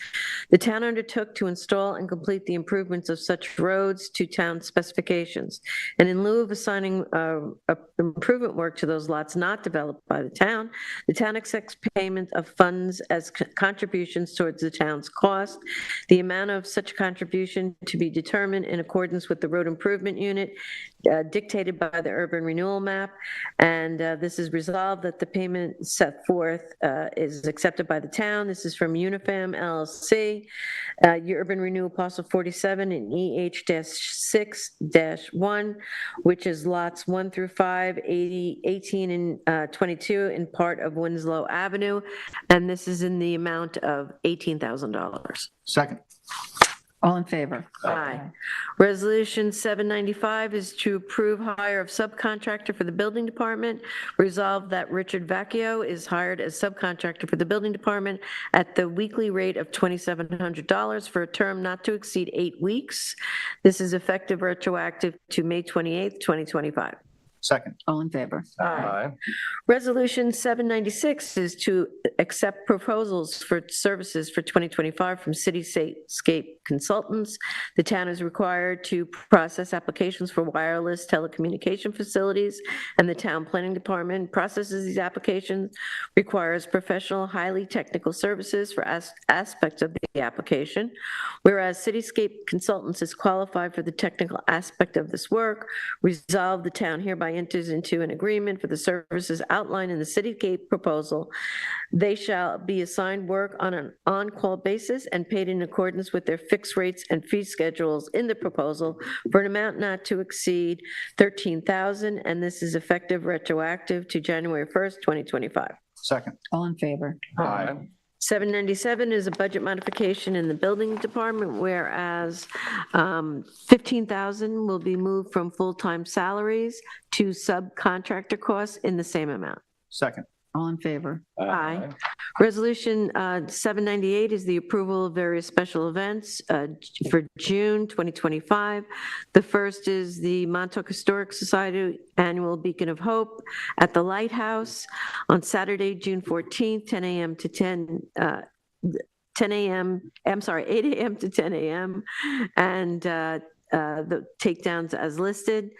N: the town undertook to install and complete the improvements of such roads to town specifications. And in lieu of assigning improvement work to those lots not developed by the town accepts payment of funds as contributions towards the town's cost. The amount of such contribution to be determined in accordance with the road improvement unit dictated by the urban renewal map. And this is resolved that the payment set forth is accepted by the town. This is from Unifam LLC, your urban renewal parcel 47 in EH-6-1, which is lots 1 through 5, 80, 18, and 22 in part of Winslow Avenue. And this is in the amount of $18,000.
O: Second.
B: All in favor?
N: Aye. Resolution 795 is to approve hire of subcontractor for the building department. Resolved that Richard Vacchio is hired as subcontractor for the building department at the weekly rate of $2,700 for a term not to exceed 8 weeks. This is effective retroactive to May 28th, 2025.
O: Second.
B: All in favor?
M: Aye.
N: Resolution 796 is to accept proposals for services for 2025 from Cityscape Consultants. The town is required to process applications for wireless telecommunication facilities, and the town planning department processes these applications, requires professional, highly technical services for aspects of the application. Whereas Cityscape Consultants is qualified for the technical aspect of this work, resolved the town hereby enters into an agreement for the services outlined in the Cityscape proposal. They shall be assigned work on an on-call basis and paid in accordance with their fixed rates and fee schedules in the proposal for an amount not to exceed $13,000, and this is effective retroactive to January 1st, 2025.
O: Second.
B: All in favor?
M: Aye.
N: 797 is a budget modification in the building department, whereas $15,000 will be moved from full-time salaries to subcontractor costs in the same amount.
O: Second.
B: All in favor?
N: Aye. Resolution 798 is the approval of various special events for June 2025. The first is the Montauk Historic Society Annual Beacon of Hope at the Lighthouse on Saturday, June 14th, 10 a.m. to 8 a.m. to 10 a.m. And the takedowns as listed.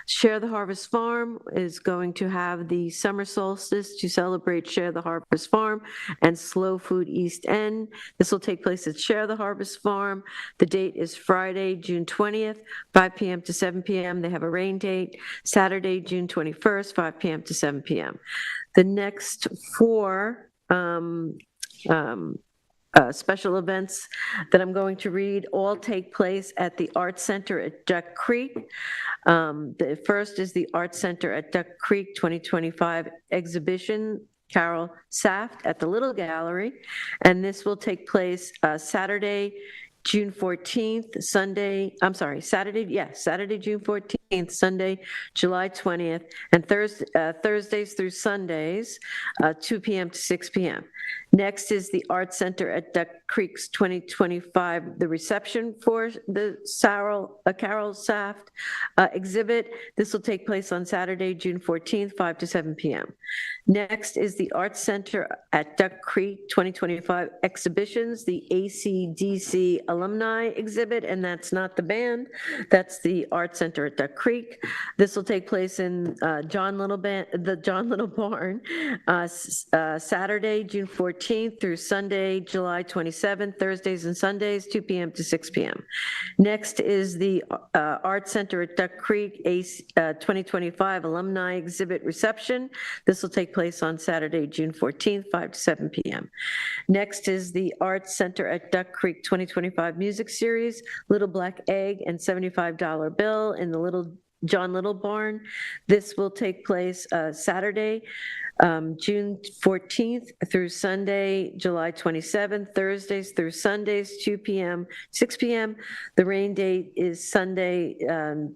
N: Share the Harvest Farm is going to have the summer solstice to celebrate Share the Harvest Farm and Slow Food East End. This will take place at Share the Harvest Farm. The date is Friday, June 20th, 5 p.m. to 7 p.m. They have a rain date. Saturday, June 21st, 5 p.m. to 7 p.m. The next four special events that I'm going to read all take place at the Art Center at Duck Creek. The first is the Art Center at Duck Creek 2025 exhibition, Carol Saft at the Little Gallery, and this will take place Saturday, June 14th, Saturday, June 14th, Sunday, July 20th, and Thursdays through Sundays, 2 p.m. to 6 p.m. Next is the Art Center at Duck Creek's 2025, the reception for the Carol Saft exhibit. This will take place on Saturday, June 14th, 5 to 7 p.m. Next is the Art Center at Duck Creek 2025 exhibitions, the AC/DC alumni exhibit, and that's not the band, that's the Art Center at Duck Creek. This will take place in the John Little Barn, Saturday, June 14th through Sunday, July 27th, Thursdays and Sundays, 2 p.m. to 6 p.m. Next is the Art Center at Duck Creek 2025 alumni exhibit reception. This will take place on Saturday, June 14th, 5 to 7 p.m. Next is the Art Center at Duck Creek 2025 music series, Little Black Egg and $75 Bill in the John Little Barn. This will take place Saturday, June 14th through Sunday, July 27th, Thursdays through Sundays, 2 p.m., 6 p.m. The rain date is Sunday,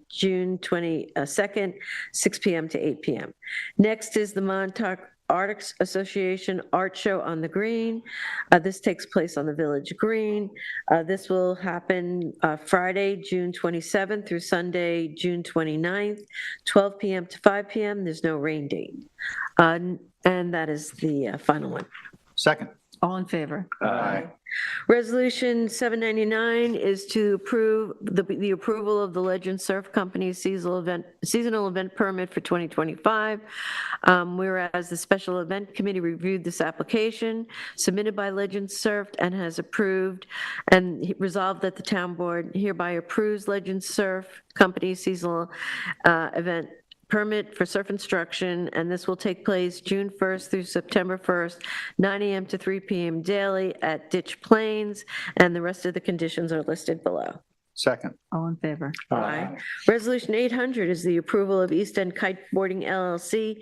N: June 22nd, 6 p.m. to 8 p.m. Next is the Montauk Artists Association Art Show on the Green. This takes place on the Village Green. This will happen Friday, June 27th through Sunday, June 29th, 12 p.m. to 5 p.m. There's no rain date. And that is the final one.
O: Second.
B: All in favor?
O: Aye.
N: Resolution 799 is to approve the approval of the Legend Surf Company's seasonal event permit for 2025. Whereas the Special Event Committee reviewed this application submitted by Legend Surf and has approved and resolved that the town board hereby approves Legend Surf Company's seasonal event permit for surf instruction, and this will take place June 1st through September 1st, 9 a.m. to 3 p.m. daily at Ditch Plains, and the rest of the conditions are listed below.
O: Second.
B: All in favor?
N: Aye. Resolution 800 is the approval of East End Kiteboarding LLC,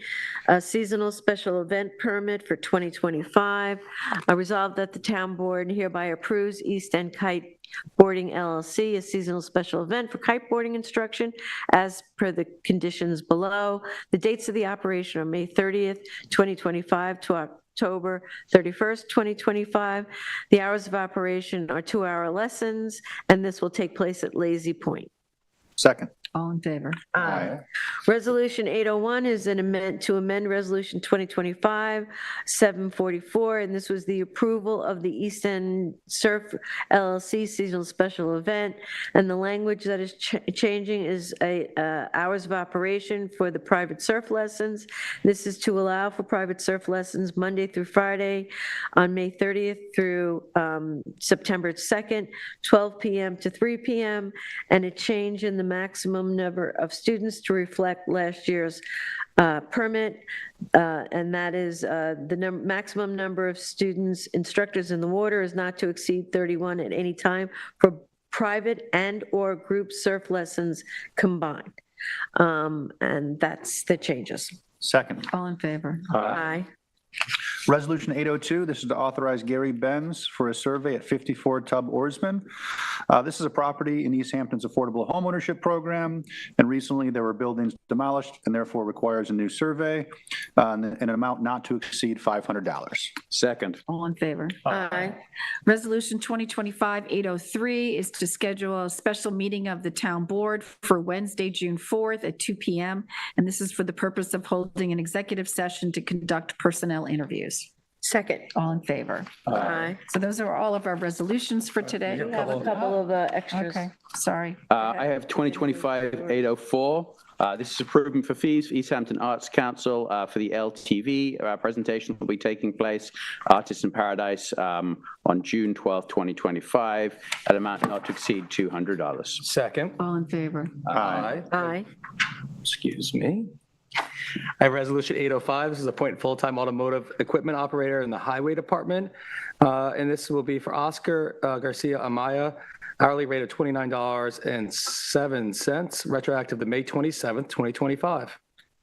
N: a seasonal special event permit for 2025. I resolve that the town board hereby approves East End Kiteboarding LLC, a seasonal special event for kiteboarding instruction as per the conditions below. The dates of the operation are May 30th, 2025 to October 31st, 2025. The hours of operation are 2-hour lessons, and this will take place at Lazy Point.
O: Second.
B: All in favor?
N: Aye. Resolution 801 is an amendment to amend Resolution 2025-744, and this was the approval of the East End Surf LLC seasonal special event. And the language that is changing is hours of operation for the private surf lessons. This is to allow for private surf lessons Monday through Friday on May 30th through September 2nd, 12 p.m. to 3 p.m., and a change in the maximum number of students to reflect last year's permit, and that is the maximum number of students, instructors in the water is not to exceed 31 at any time for private and/or group surf lessons combined. And that's the changes.
O: Second.
B: All in favor?
N: Aye.
O: Resolution 802, this is to authorize Gary Benz for a survey at 54 Tub Oarsman. This is a property in East Hampton's Affordable Homeownership Program, and recently there were buildings demolished and therefore requires a new survey in an amount not to exceed $500.
L: Second.
B: All in favor?
N: Aye.
B: Resolution 2025-803 is to schedule a special meeting of the town board for Wednesday, June 4th at 2 p.m. And this is for the purpose of holding an executive session to conduct personnel interviews.
N: Second.
B: All in favor?
N: Aye.
B: So those are all of our resolutions for today.
N: We have a couple of extras.
B: Okay, sorry.
L: I have 2025-804. This is approval for fees for East Hampton Arts Council for the LTV presentation that will be taking place, Artists in Paradise, on June 12th, 2025, at an amount not to exceed $200.
M: Second.
B: All in favor?
M: Aye.
N: Aye.
M: Excuse me. I have Resolution 805. This is appoint full-time automotive equipment operator in the Highway Department. And this will be for Oscar Garcia Amaya, hourly rate of $29.07, retroactive to May 27th, 2025.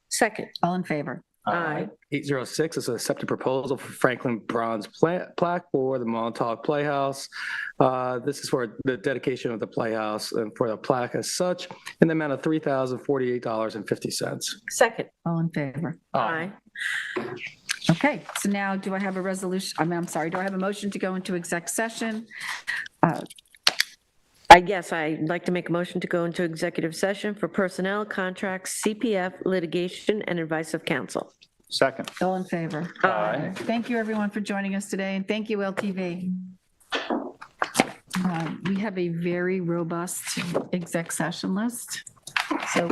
N: Second.
B: All in favor?
N: Aye.
M: 806 is a accepted proposal for Franklin Bronze plaque for the Montauk Playhouse. This is for the dedication of the Playhouse and for the plaque as such, in the amount of $3,048.50.
N: Second.
B: All in favor?
N: Aye.
B: Okay, so now do I have a resolution, I'm sorry, do I have a motion to go into exec session?
N: Yes, I'd like to make a motion to go into executive session for personnel, contracts, CPF, litigation, and advice of counsel.
O: Second.
B: All in favor?
N: Aye.
B: Thank you, everyone, for joining us today, and thank you, LTV. We have a very robust exec session list, so